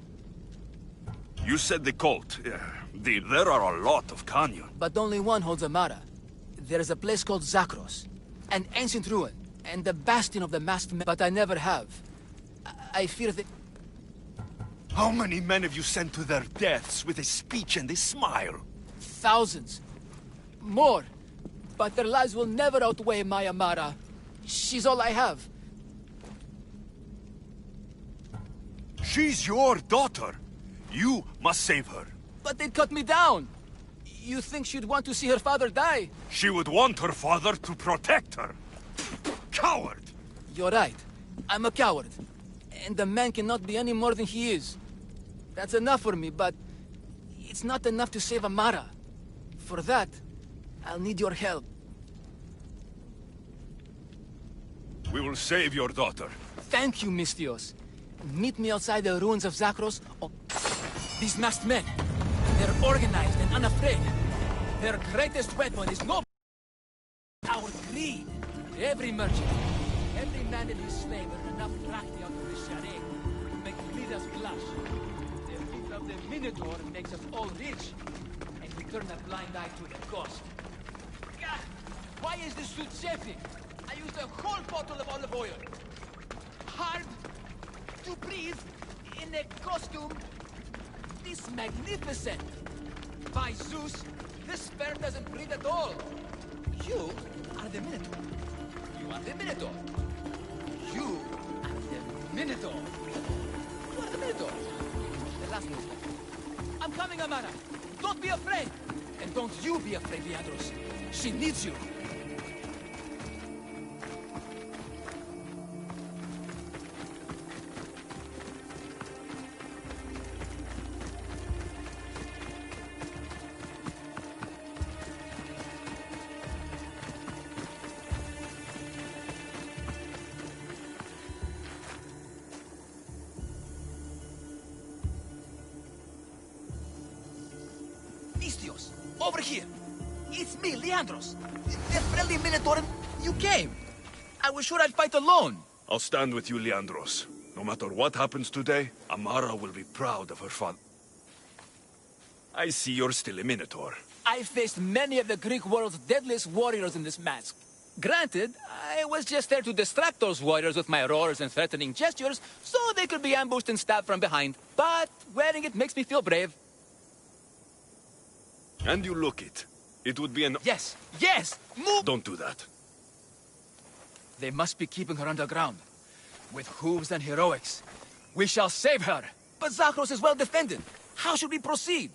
You said the cult. There are a lot of canyon. But only one holds Amara. There is a place called Zakros, an ancient ruin, and the bastion of the masked men, but I never have. I fear that... How many men have you sent to their deaths with a speech and a smile? Thousands. More. But their lives will never outweigh my Amara. She's all I have. She's your daughter. You must save her. But they'd cut me down. You think she'd want to see her father die? She would want her father to protect her. Coward! You're right. I'm a coward. And the man cannot be any more than he is. That's enough for me, but it's not enough to save Amara. For that, I'll need your help. We will save your daughter. Thank you, Mistios. Meet me outside the ruins of Zakros. Oh, these masked men. They're organized and unafraid. Their greatest weapon is no... our greed. Every merchant, every man and his slave earn enough drachmi out of the charade to make leaders blush. The feet of the Minotaur makes us all rich, and we turn a blind eye to the cost. God, why is this suit chafing? I used a whole bottle of olive oil. Hard to breathe in a costume this magnificent. By Zeus, this sperm doesn't breathe at all. You are the Minotaur. You are the Minotaur. You are the Minotaur. You are the Minotaur. The last one. I'm coming, Amara. Don't be afraid. And don't you be afraid, Leandros. She needs you. Mistios, over here. It's me, Leandros. The friendly Minotaur. You came. I was sure I'd fight alone. I'll stand with you, Leandros. No matter what happens today, Amara will be proud of her father. I see you're still a Minotaur. I faced many of the Greek world's deadliest warriors in this mask. Granted, I I was just there to distract those warriors with my roars and threatening gestures so they could be ambushed and stabbed from behind. But wearing it makes me feel brave. And you look it. It would be an... Yes! Yes! Move! Don't do that. They must be keeping her underground. With hooves and heroics. We shall save her. But Zakros is well defended. How should we proceed?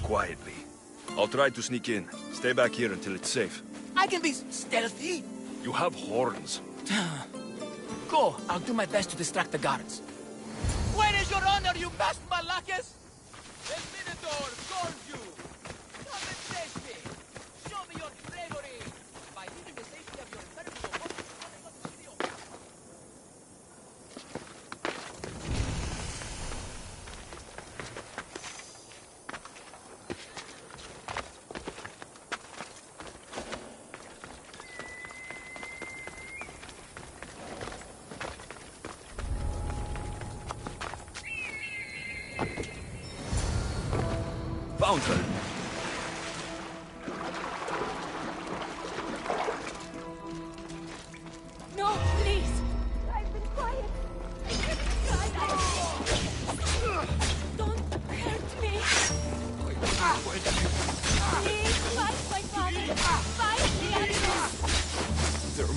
Quietly. I'll try to sneak in. Stay back here until it's safe. I can be stealthy. You have horns. Go. I'll do my best to distract the guards. Where is your honor, you masked Malakis? The Minotaur calls you. Come and face me. Show me your bravery. By leaving the safety of your impenetrable body. Found her. No, please. I've been quiet. I haven't cried. Don't hurt me. Please, fight my father. Fight the others. They're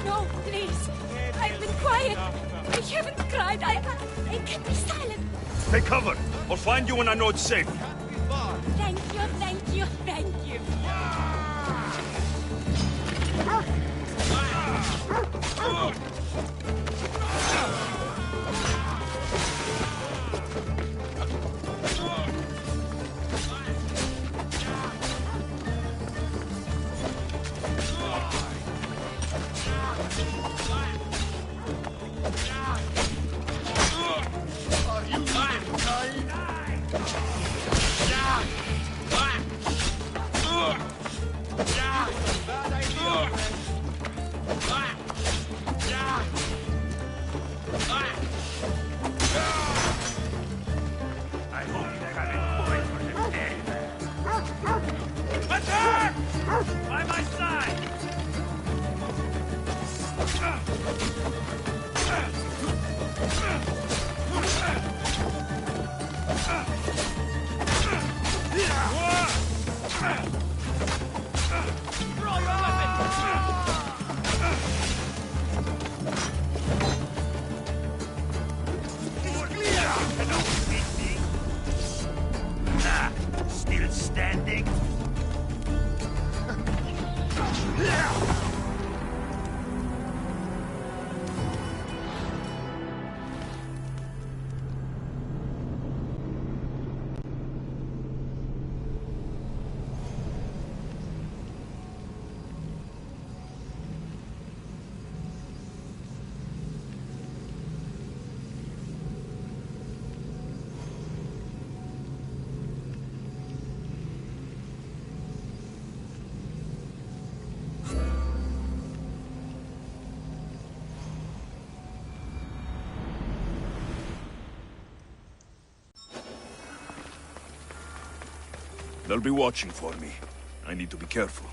No, please. I've been quiet. I haven't cried. I can't be silent. Take cover. I'll find you when I know it's safe. Thank you, thank you, thank you. By my side! Throw your weapon! Still standing? They'll be watching for me. I need to be careful.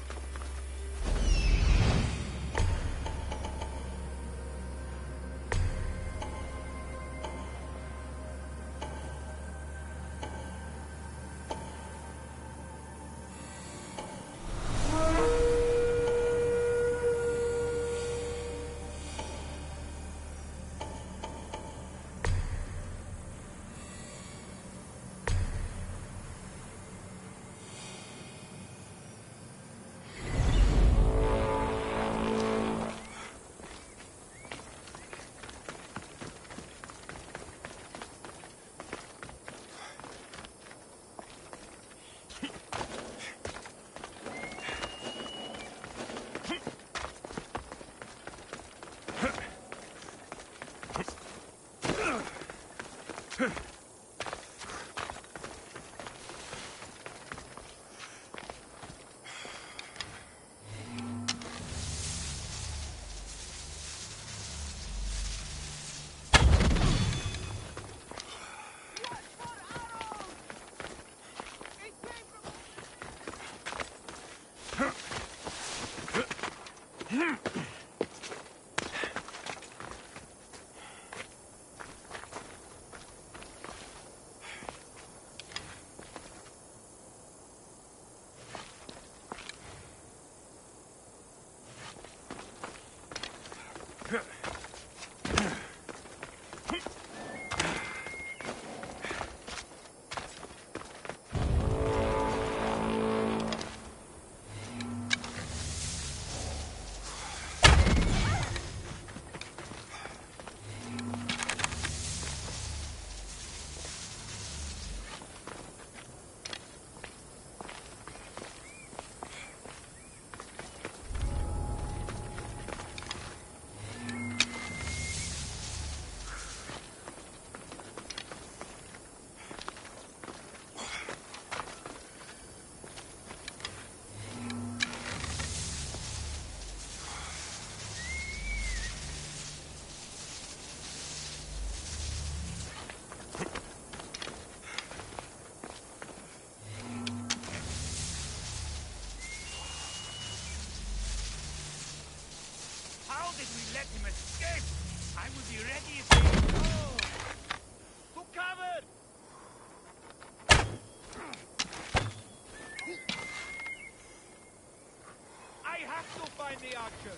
find the archer.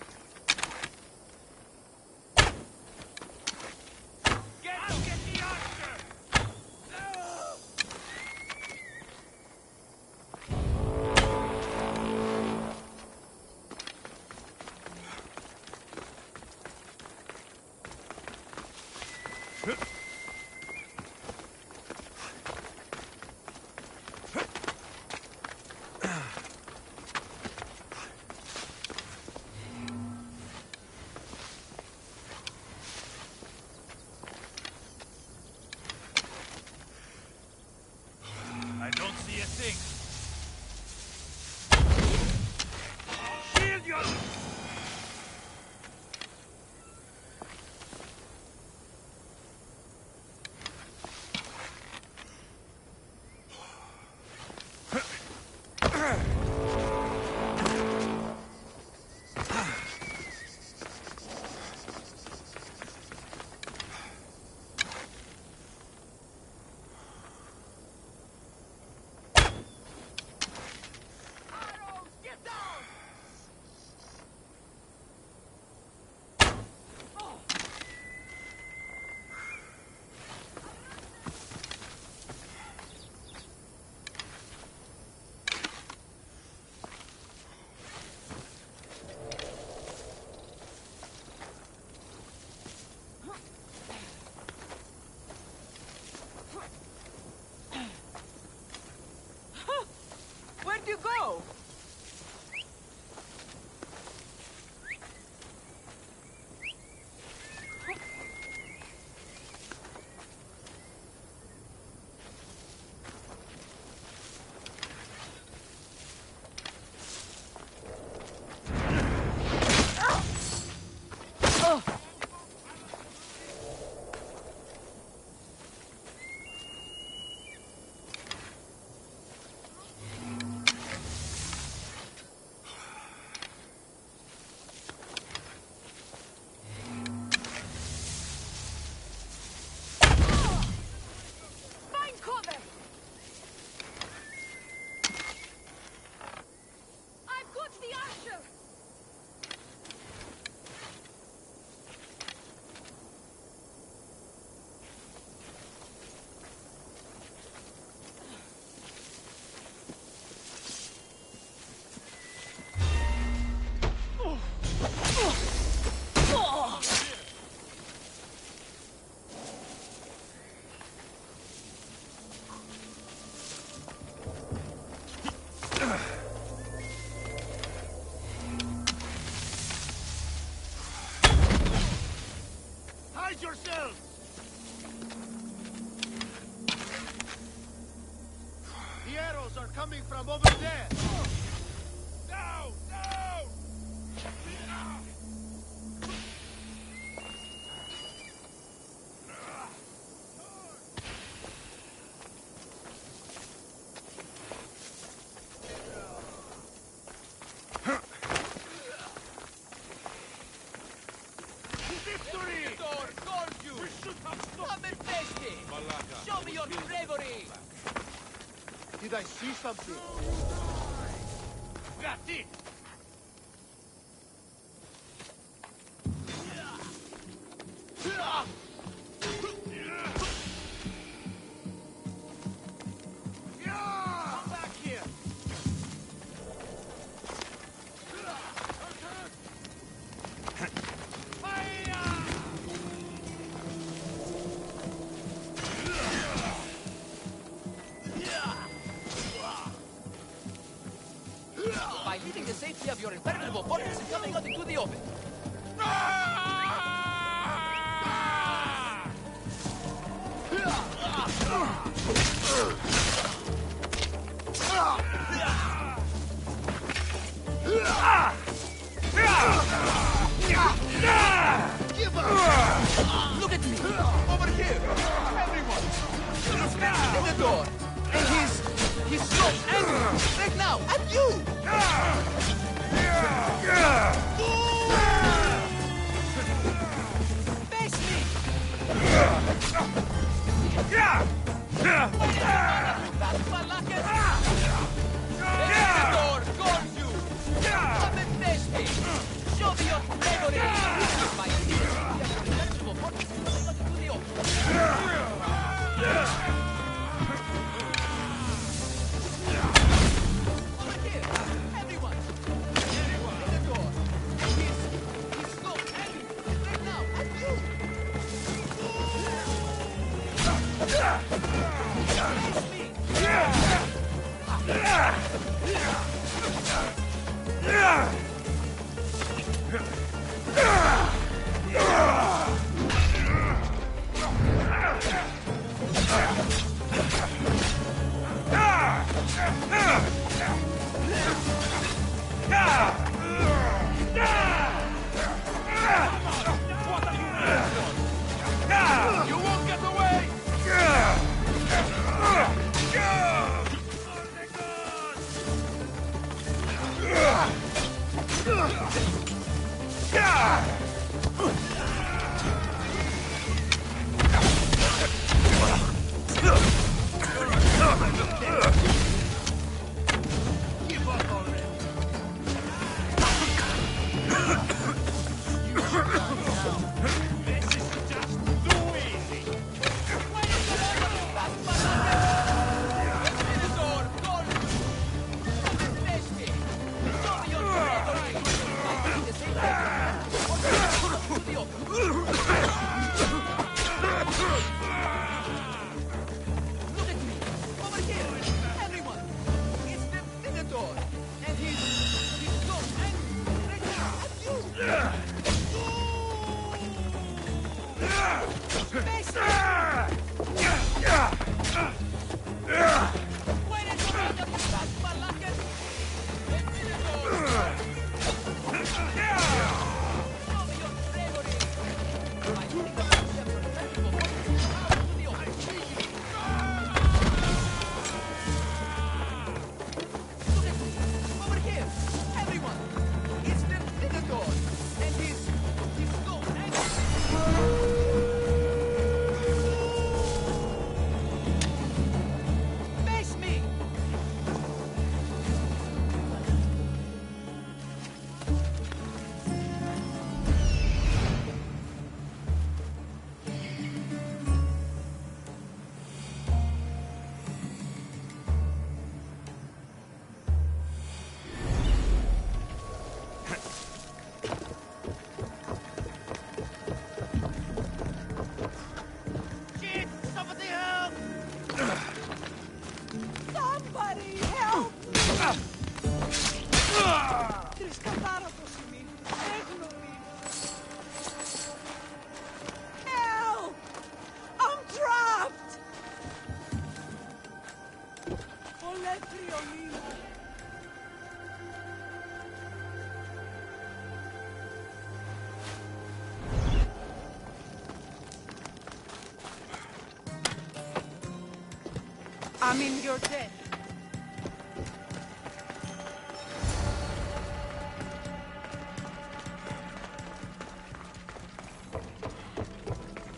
Get the archer! I don't see a thing. Shield your... Where'd you go? Find cover! I've got the archer! Hide yourselves! The arrows are coming from over there! No! No! Victory! We should have stopped Show me your bravery! Did I see something? That's it! Come back here! By leaving the safety of your impenetrable fortress and coming out into the open. Look at me! Over here! Everyone! This man is in the door! And he's so angry! Right now! At you! Face me! The door! Gone you! Come and face me! You won't get away! I'm in your debt.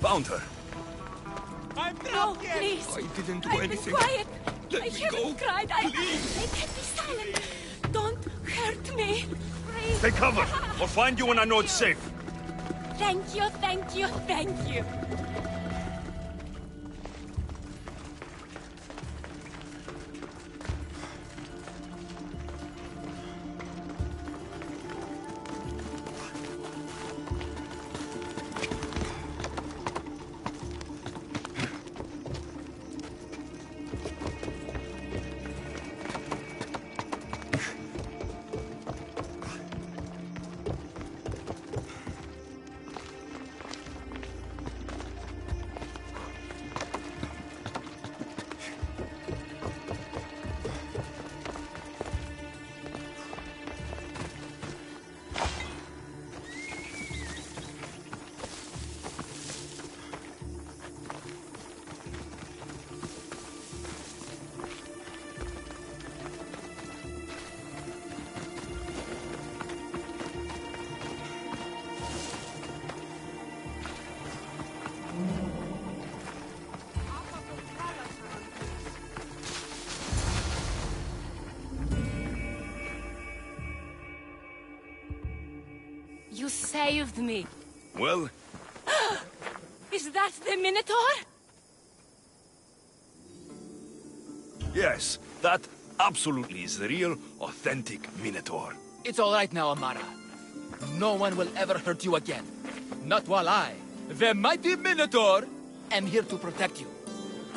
Found her. I'm no, please. I didn't do I've anything. been quiet. Let I me haven't go. cried. I can't be silent. Don't hurt me. Please. Take cover. I'll find you when I know it's safe. Thank you, thank you, thank you. You saved me. Well, Is that the Minotaur? yes, that absolutely is the real, authentic Minotaur. It's all right now, Amara. No one will ever hurt you again. Not while I, the mighty Minotaur, am here to protect you.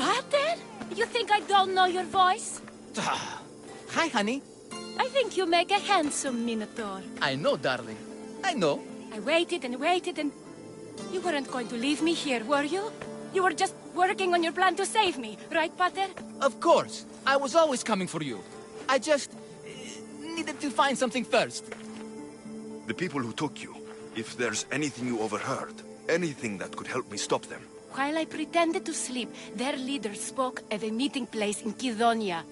Pater? You think I don't know your voice? Hi, honey. I think you make a handsome Minotaur. I know, darling. I know. I waited and waited and... You weren't going to leave me here, were you? You were just working on your plan to save me, right, Pater? Of course. I was always coming for you. I just... needed to find something first. The people who took you, if there's anything you overheard, anything that could help me stop them. While I pretended to sleep, their leader spoke of a meeting place in Kidonia.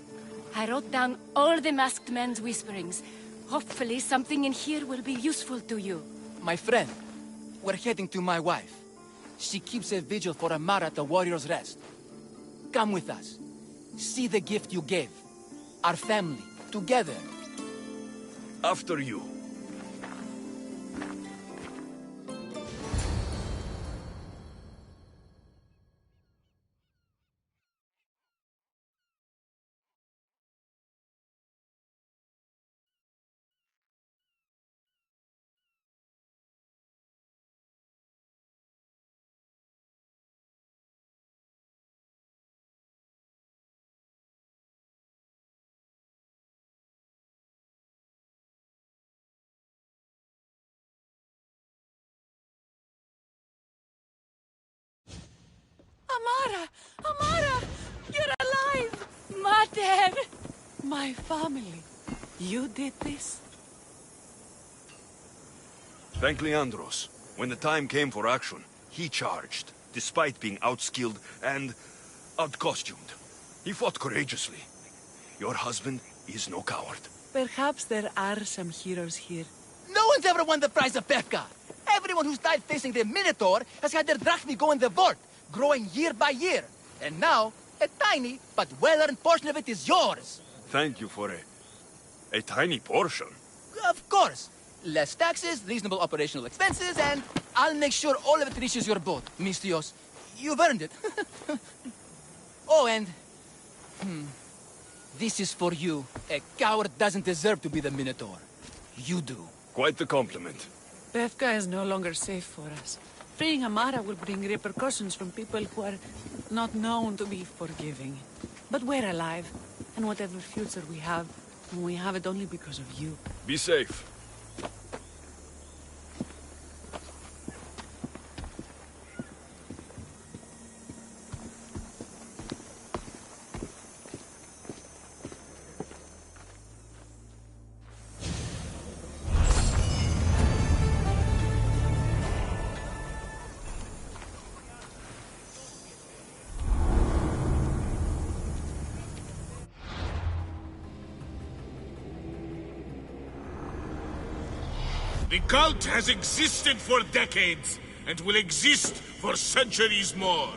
I wrote down all the masked men's whisperings. Hopefully something in here will be useful to you. My friend, we're heading to my wife. She keeps a vigil for Amara at the Warrior's Rest. Come with us. See the gift you gave. Our family, together. After you. Amara! Amara! You're alive! Mater! My family. You did this? Thank Leandros. When the time came for action, he charged, despite being outskilled and outcostumed. He fought courageously. Your husband is no coward. Perhaps there are some heroes here. No one's ever won the prize of Pefka. Everyone who's died facing the Minotaur has had their drachmi go in the vault, growing year by year. And now, a tiny but well-earned portion of it is yours. Thank you for a tiny portion. Of course. Less taxes, reasonable operational expenses, and I'll make sure all of it reaches your boat, Mistios. You've earned it. Oh, and... This is for you. A coward doesn't deserve to be the Minotaur. You do. Quite the compliment. Pefka is no longer safe for us. Freeing Amara will bring repercussions from people who are not known to be forgiving. But we're alive, and whatever future we have it only because of you. Be safe. The cult has existed for decades, and will exist for centuries more.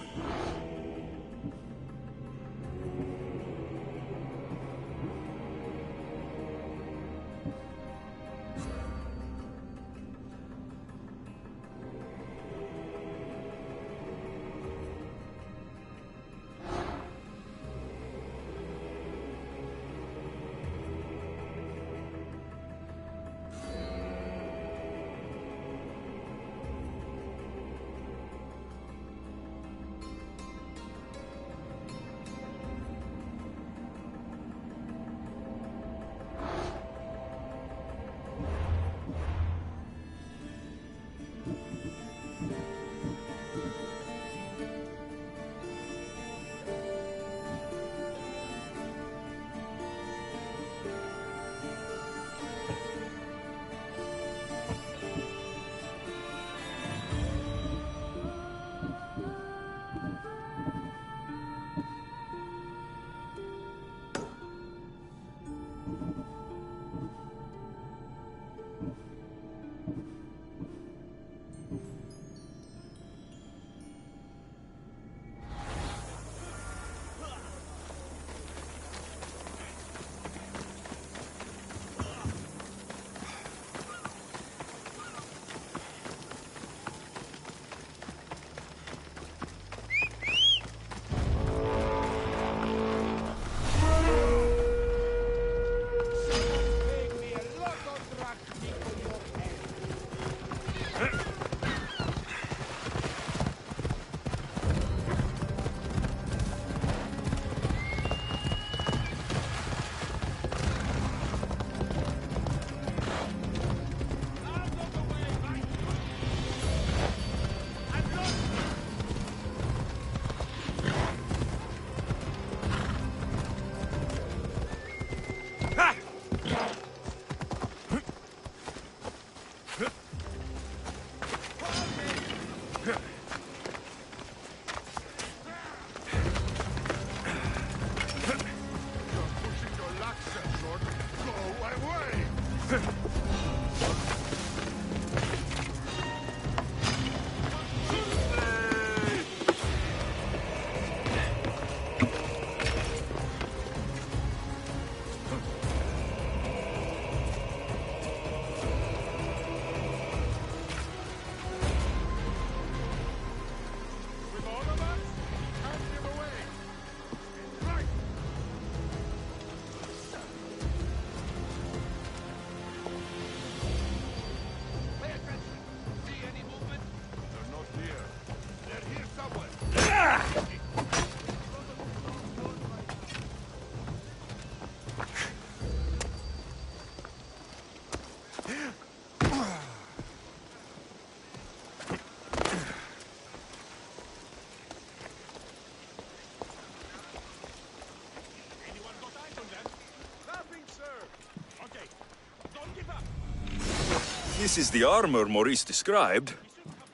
this is the armor Maurice described,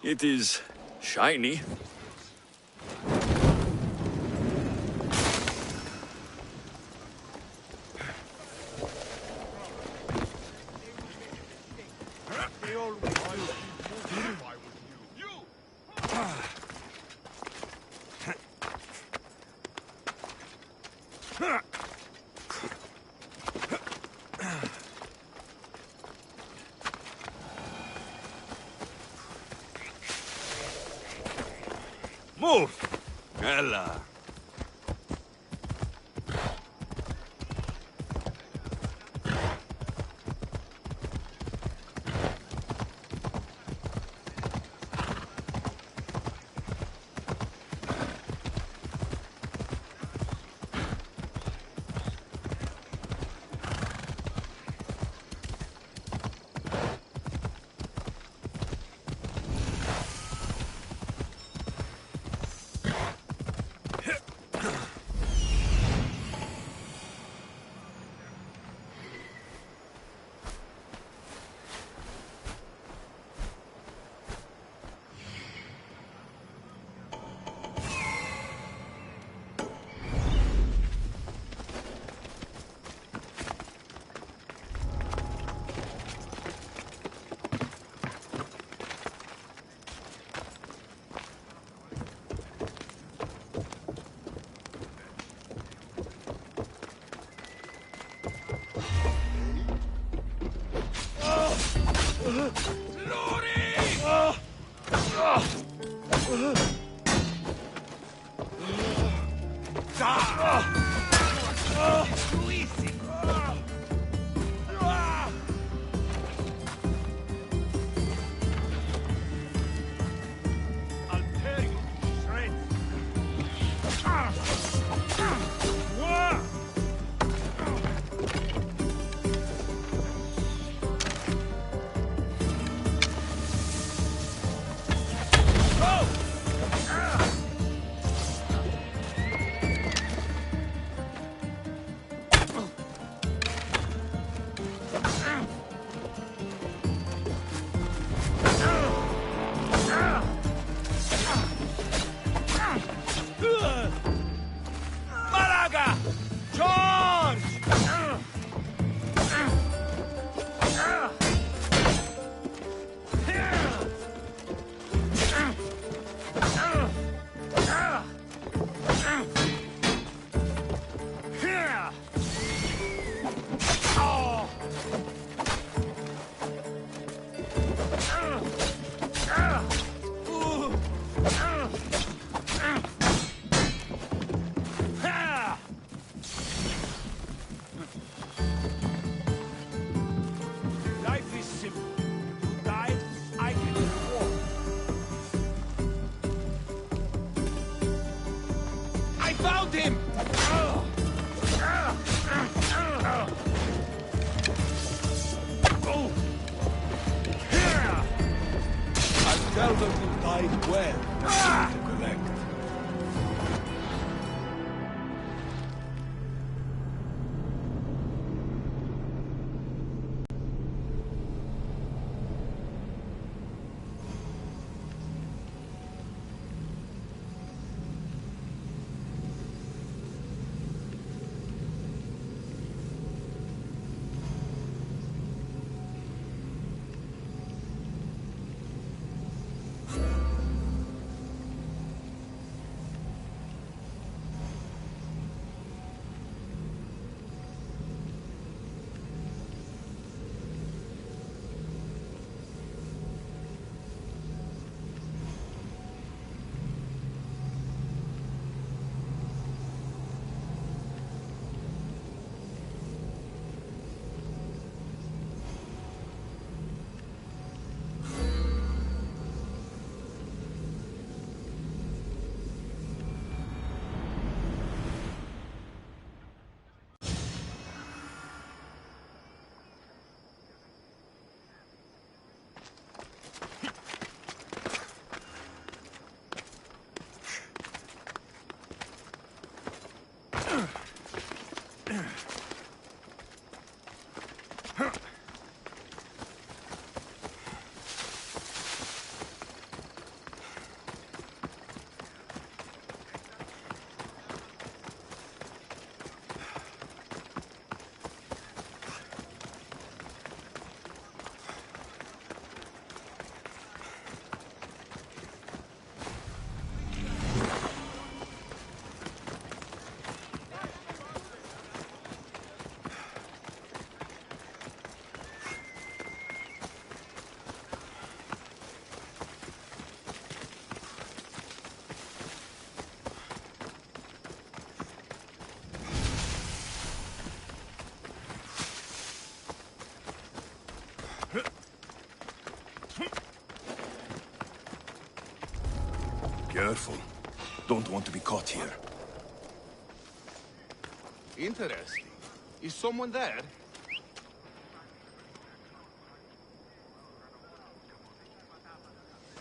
it is shiny. Move! Ella. Tell them you died well. To collect. Don't want to be caught here. Interesting. Is someone there?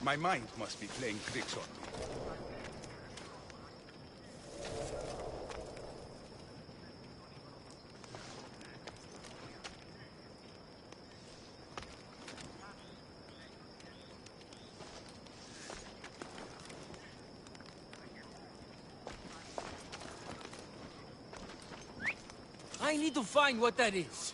My mind must be playing tricks on me. I need to find what that is.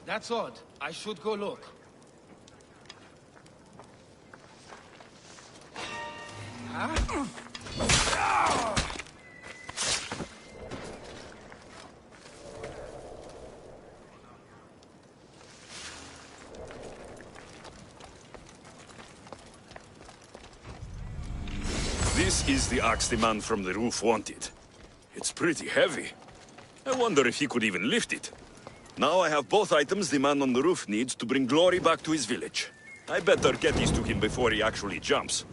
That's odd. I should go look. This is the axe the man from the roof wanted. It's pretty heavy. I wonder if he could even lift it. Now I have both items the man on the roof needs to bring glory back to his village. I better get these to him before he actually jumps.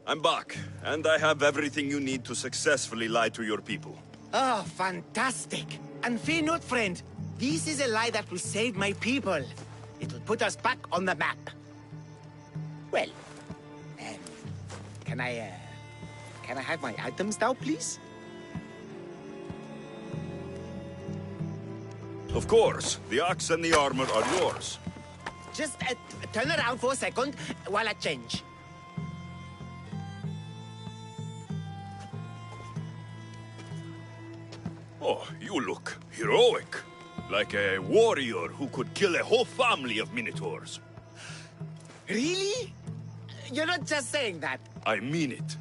I'm back, and I have everything you need to successfully lie to your people. Oh, fantastic. And fear not, friend. This is a lie that will save my people. It will put us back on the map. Well, can I have my items now, please? Of course. The axe and the armor are yours. Just turn around for a second while I change. Oh, you look heroic. Like a warrior who could kill a whole family of minotaurs. Really? You're not just saying that. I mean it.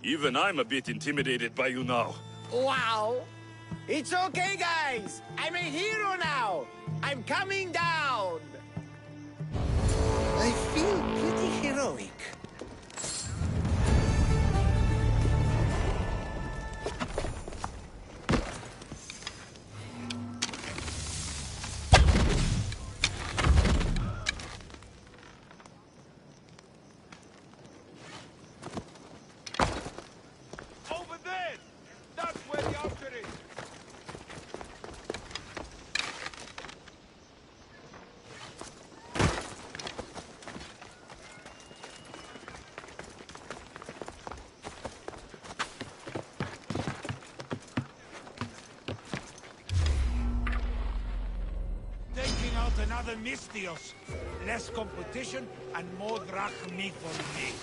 Even I'm a bit intimidated by you now. Wow. It's okay, guys. I'm a hero now. I'm coming down. I feel pretty heroic. Over there! That's where the altar is! Taking out another Mystios. Less competition and more drachmi for me.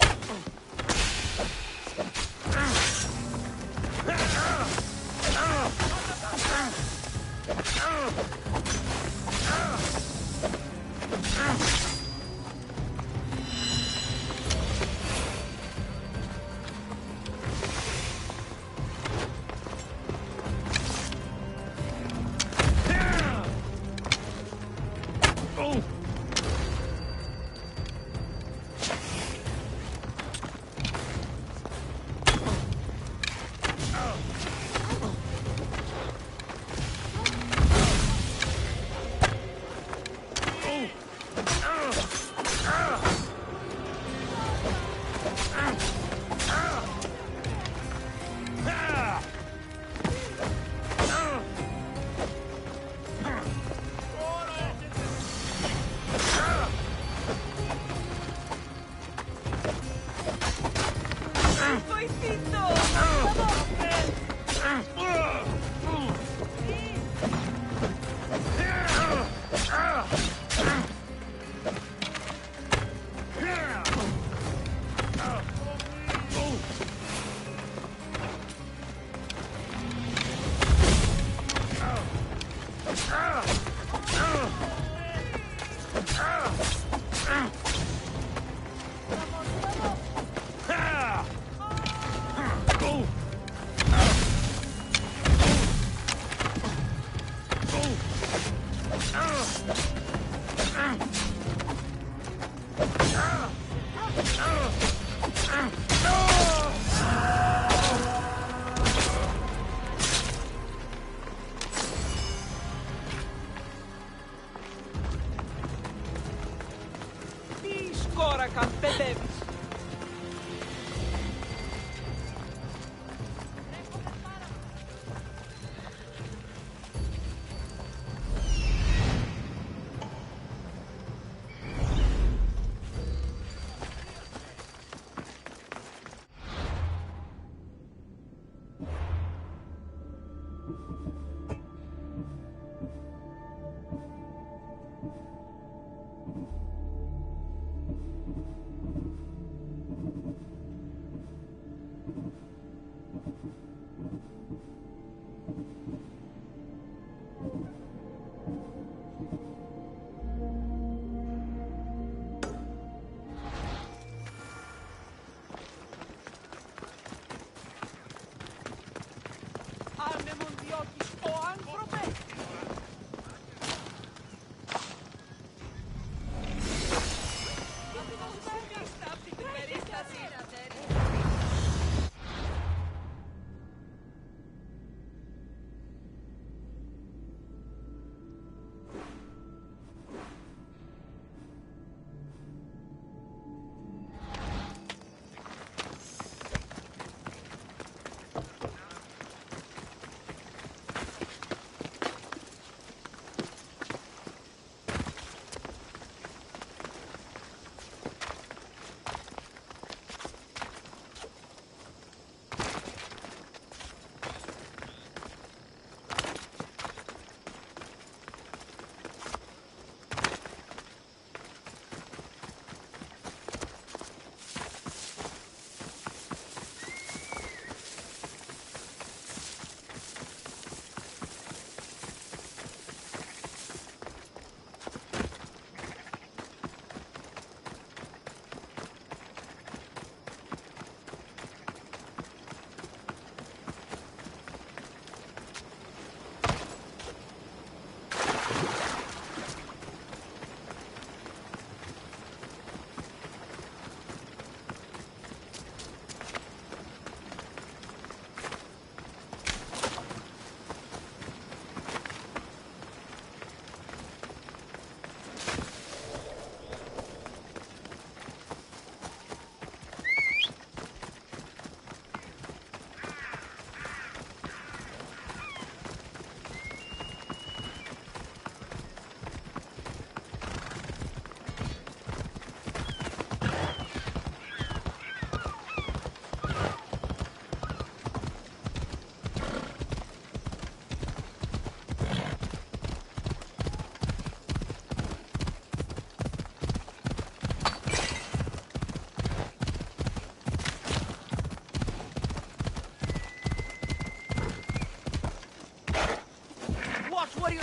Warrior!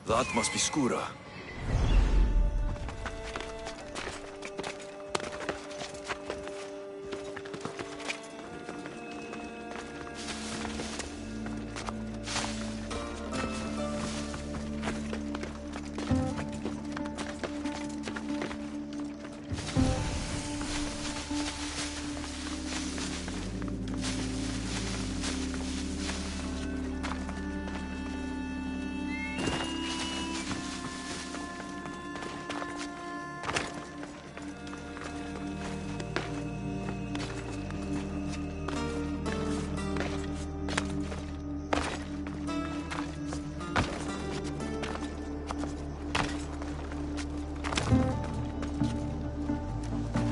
That must be Skura.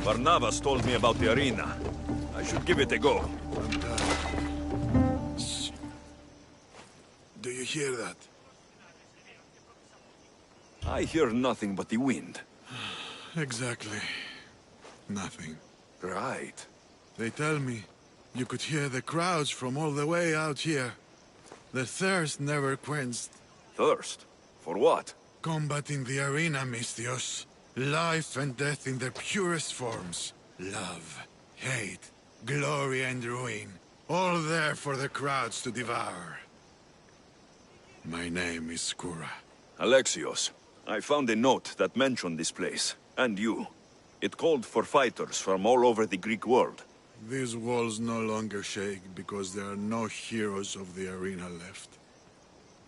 Barnabas told me about the arena. I should give it a go. Do you hear that? I hear nothing but the wind. Exactly. Nothing. Right. They tell me you could hear the crowds from all the way out here. The thirst never quenched. Thirst? For what? Combat in the arena, Misthios. Life and death in their purest forms. Love, hate, glory and ruin. All there for the crowds to devour. My name is Skura. Alexios, I found a note that mentioned this place, and you. It called for fighters from all over the Greek world. These walls no longer shake because there are no heroes of the arena left.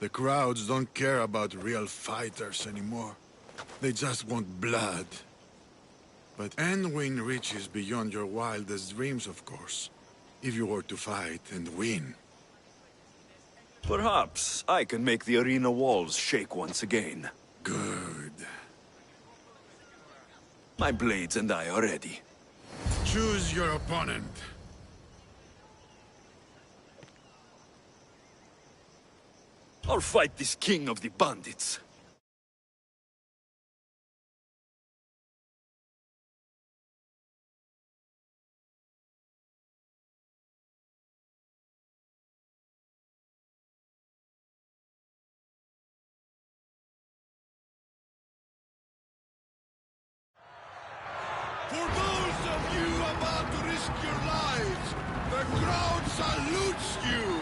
The crowds don't care about real fighters anymore. They just want blood. But Anwin reaches beyond your wildest dreams, of course. If you were to fight and win. Perhaps I can make the arena walls shake once again. Good. My blades and I are ready. Choose your opponent. I'll fight this king of the bandits. For those of you about to risk your lives, the crowd salutes you!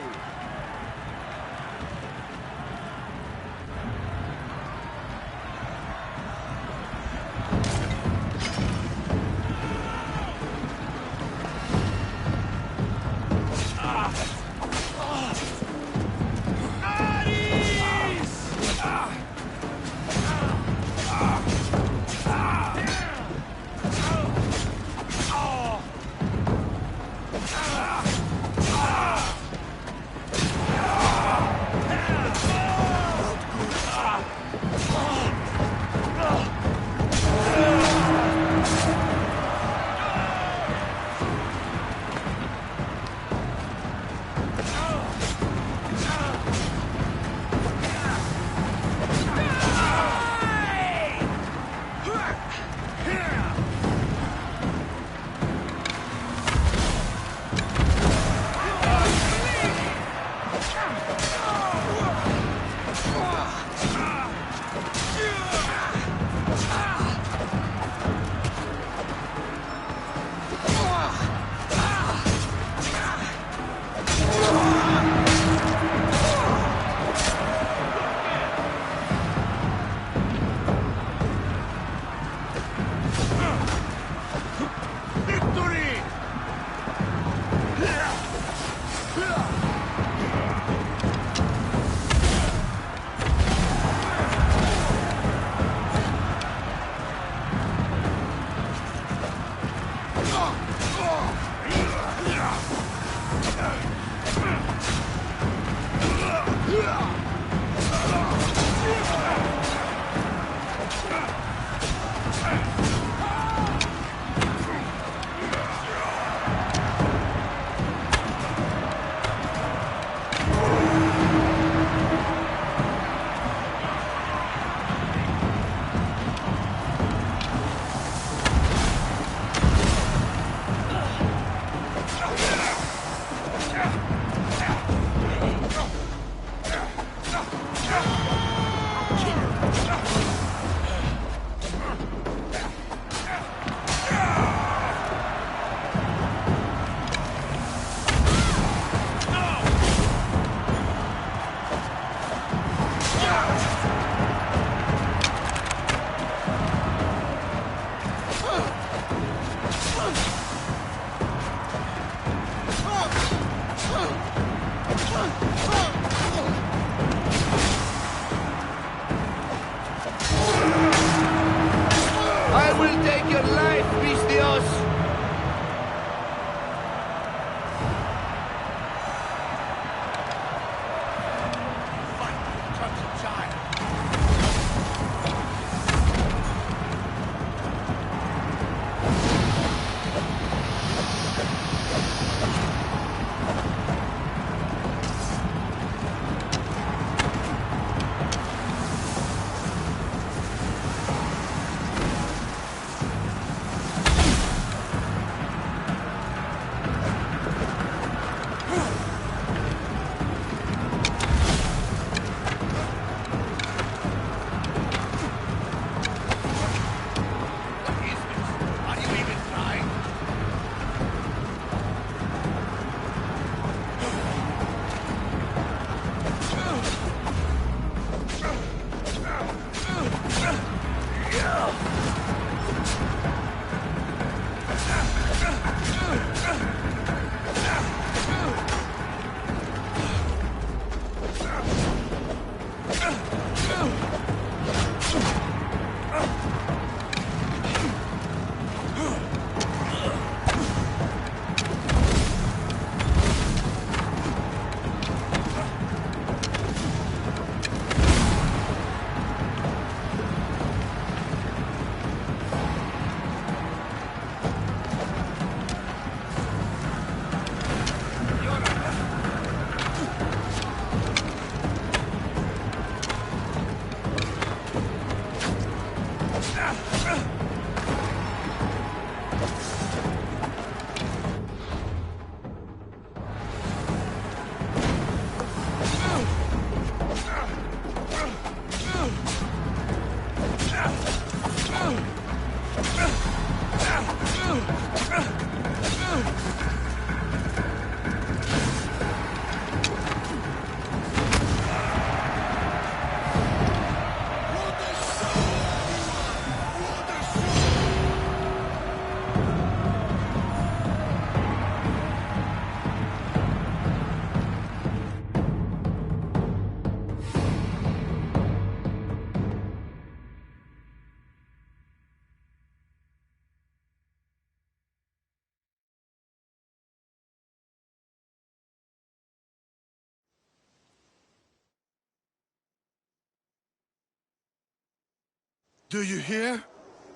Do you hear?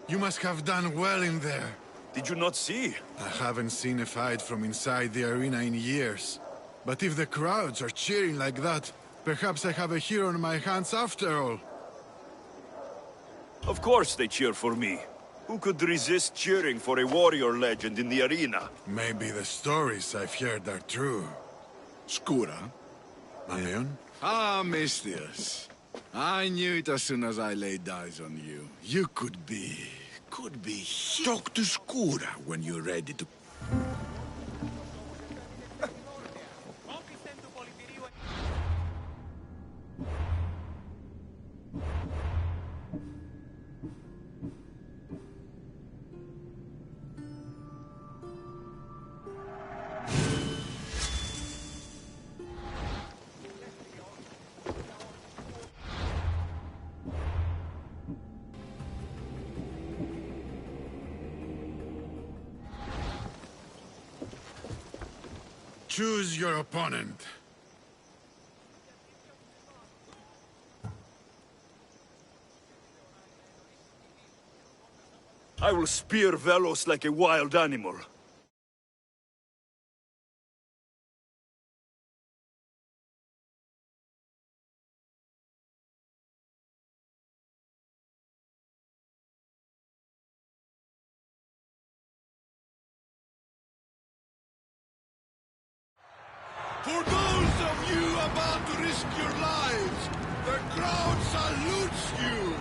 You must have done well in there. Did you not see? I haven't seen a fight from inside the arena in years. But if the crowds are cheering like that, perhaps I have a hero on my hands after all. Of course they cheer for me. Who could resist cheering for a warrior legend in the arena? Maybe the stories I've heard are true. Skóra? Leon? Ah, Mistius. I knew it as soon as I laid eyes on you. You could be... Talk to Skóra when you're ready to... Choose your opponent. I will spear Velos like a wild animal. For those of you about to risk your lives, the crowd salutes you!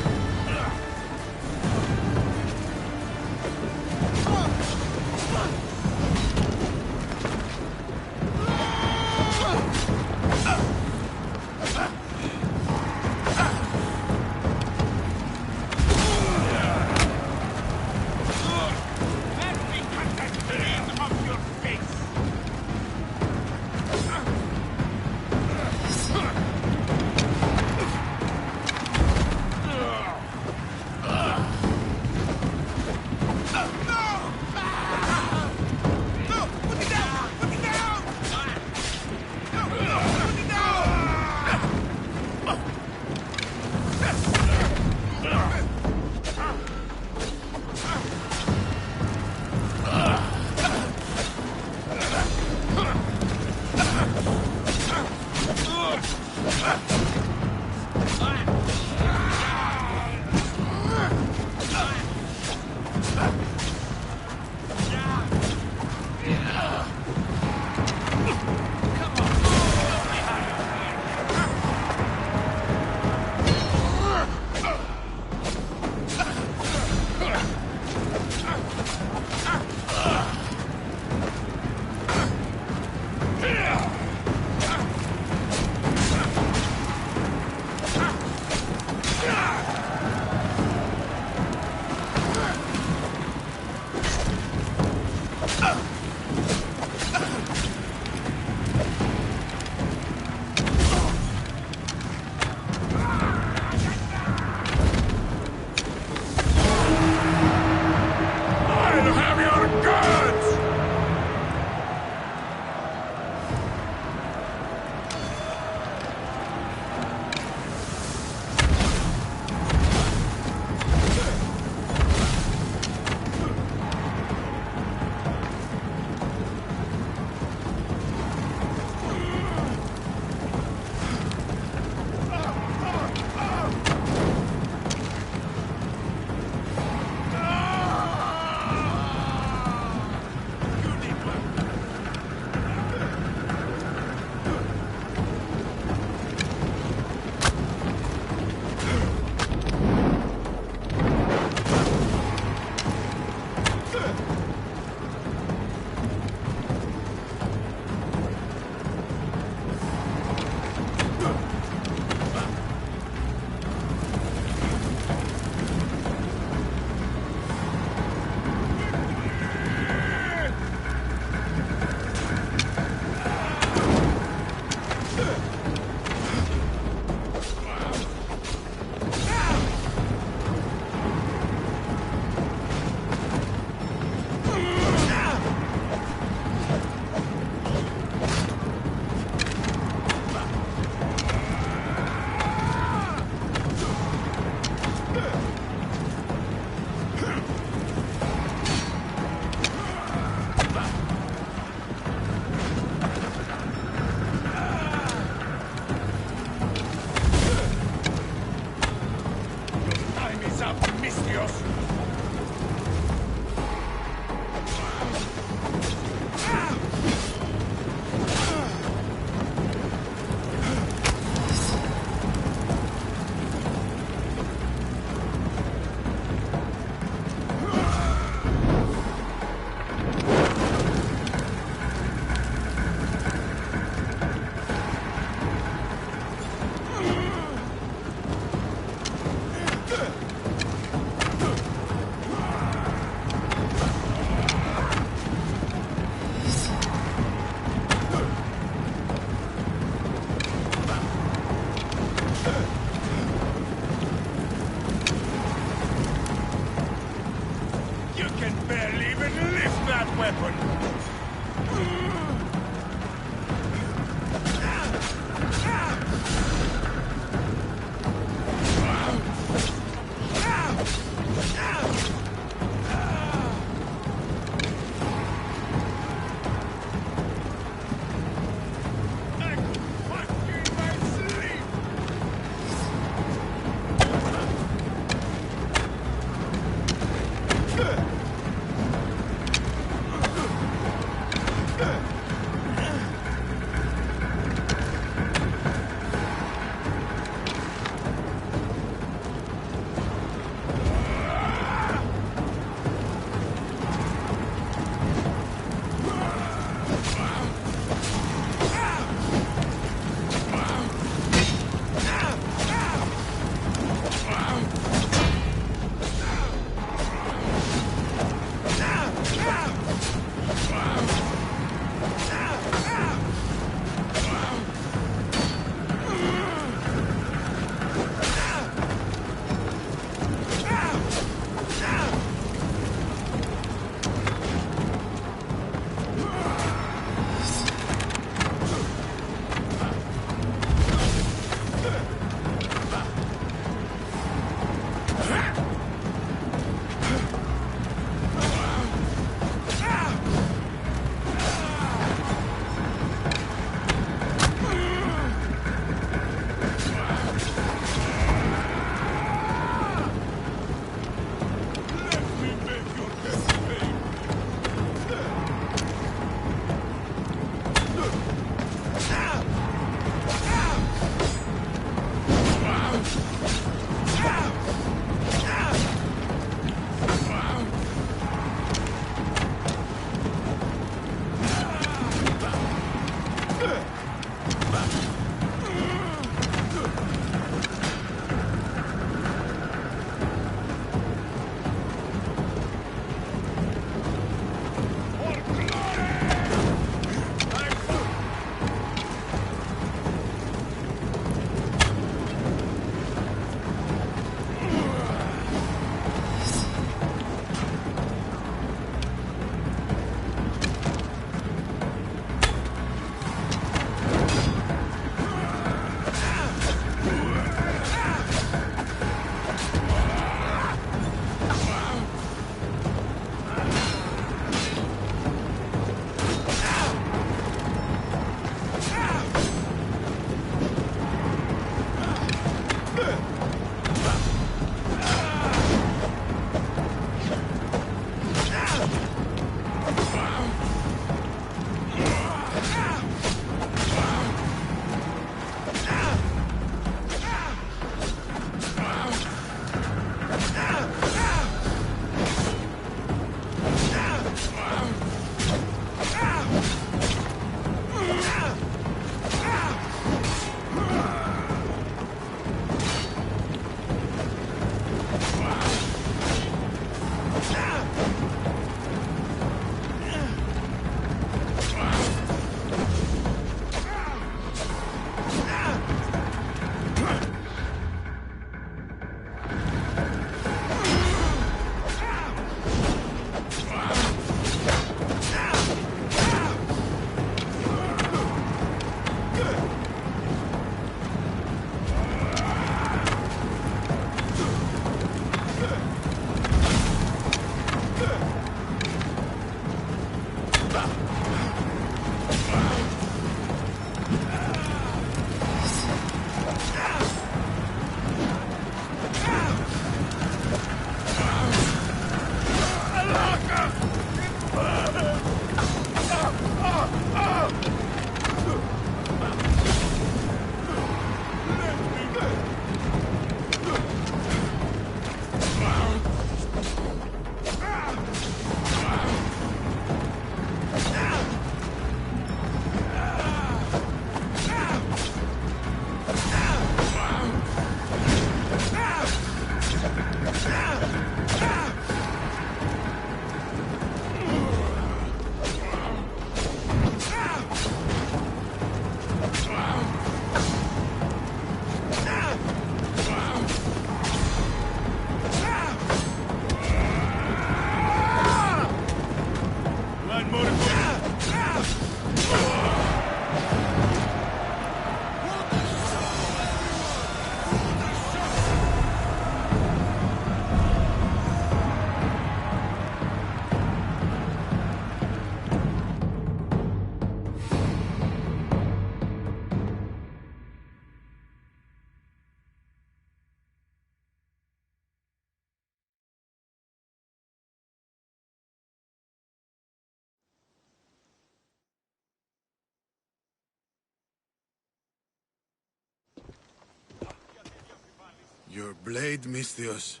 Your blade, Misthios.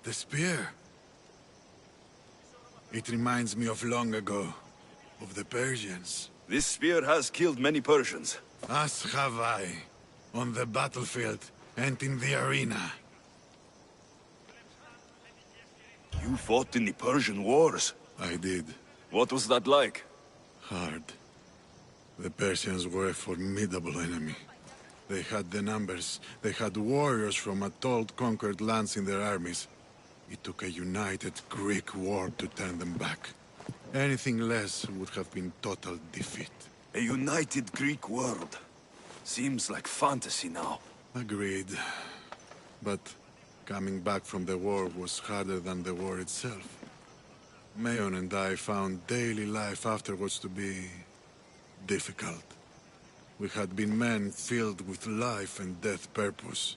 The spear. It reminds me of long ago. Of the Persians. This spear has killed many Persians. As have I. On the battlefield and in the arena. You fought in the Persian wars? I did. What was that like? Hard. The Persians were a formidable enemy. They had the numbers. They had warriors from Attold conquered lands in their armies. It took a united Greek war to turn them back. Anything less would have been total defeat. A united Greek world. Seems like fantasy now. Agreed. But coming back from the war was harder than the war itself. Mayon and I found daily life afterwards to be difficult. We had been men filled with life and death purpose.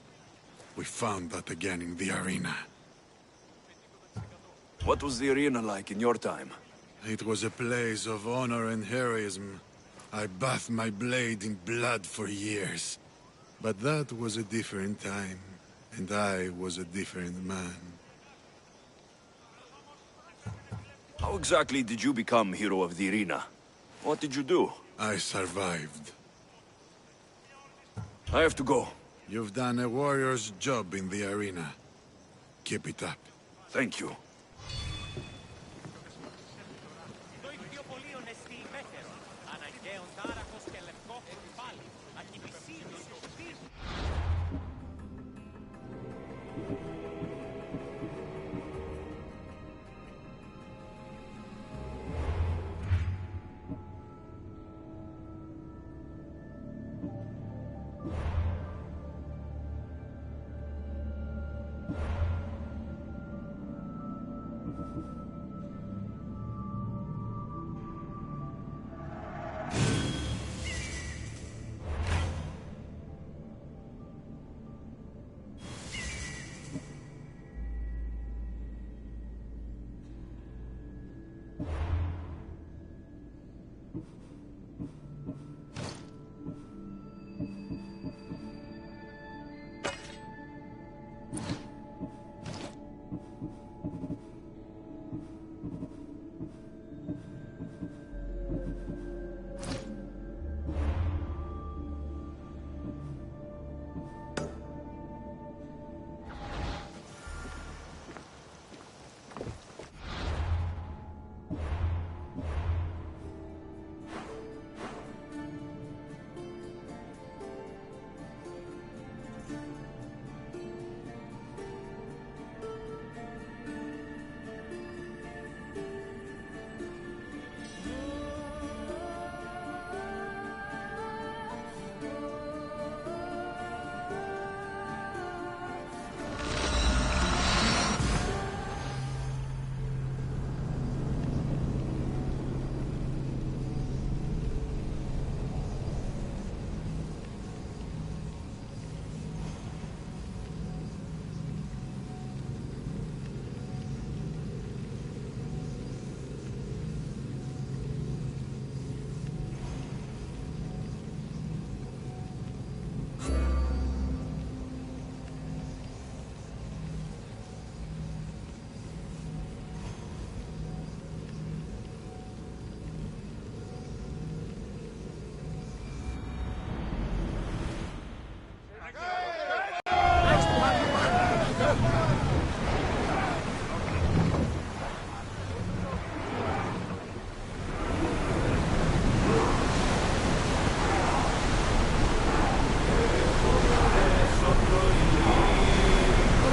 We found that again in the arena. What was the arena like in your time? It was a place of honor and heroism. I bathed my blade in blood for years. But that was a different time, and I was a different man. How exactly did you become hero of the arena? What did you do? I survived. I have to go. You've done a warrior's job in the arena. Keep it up. Thank you.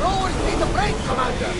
Rowers need a break, Commander!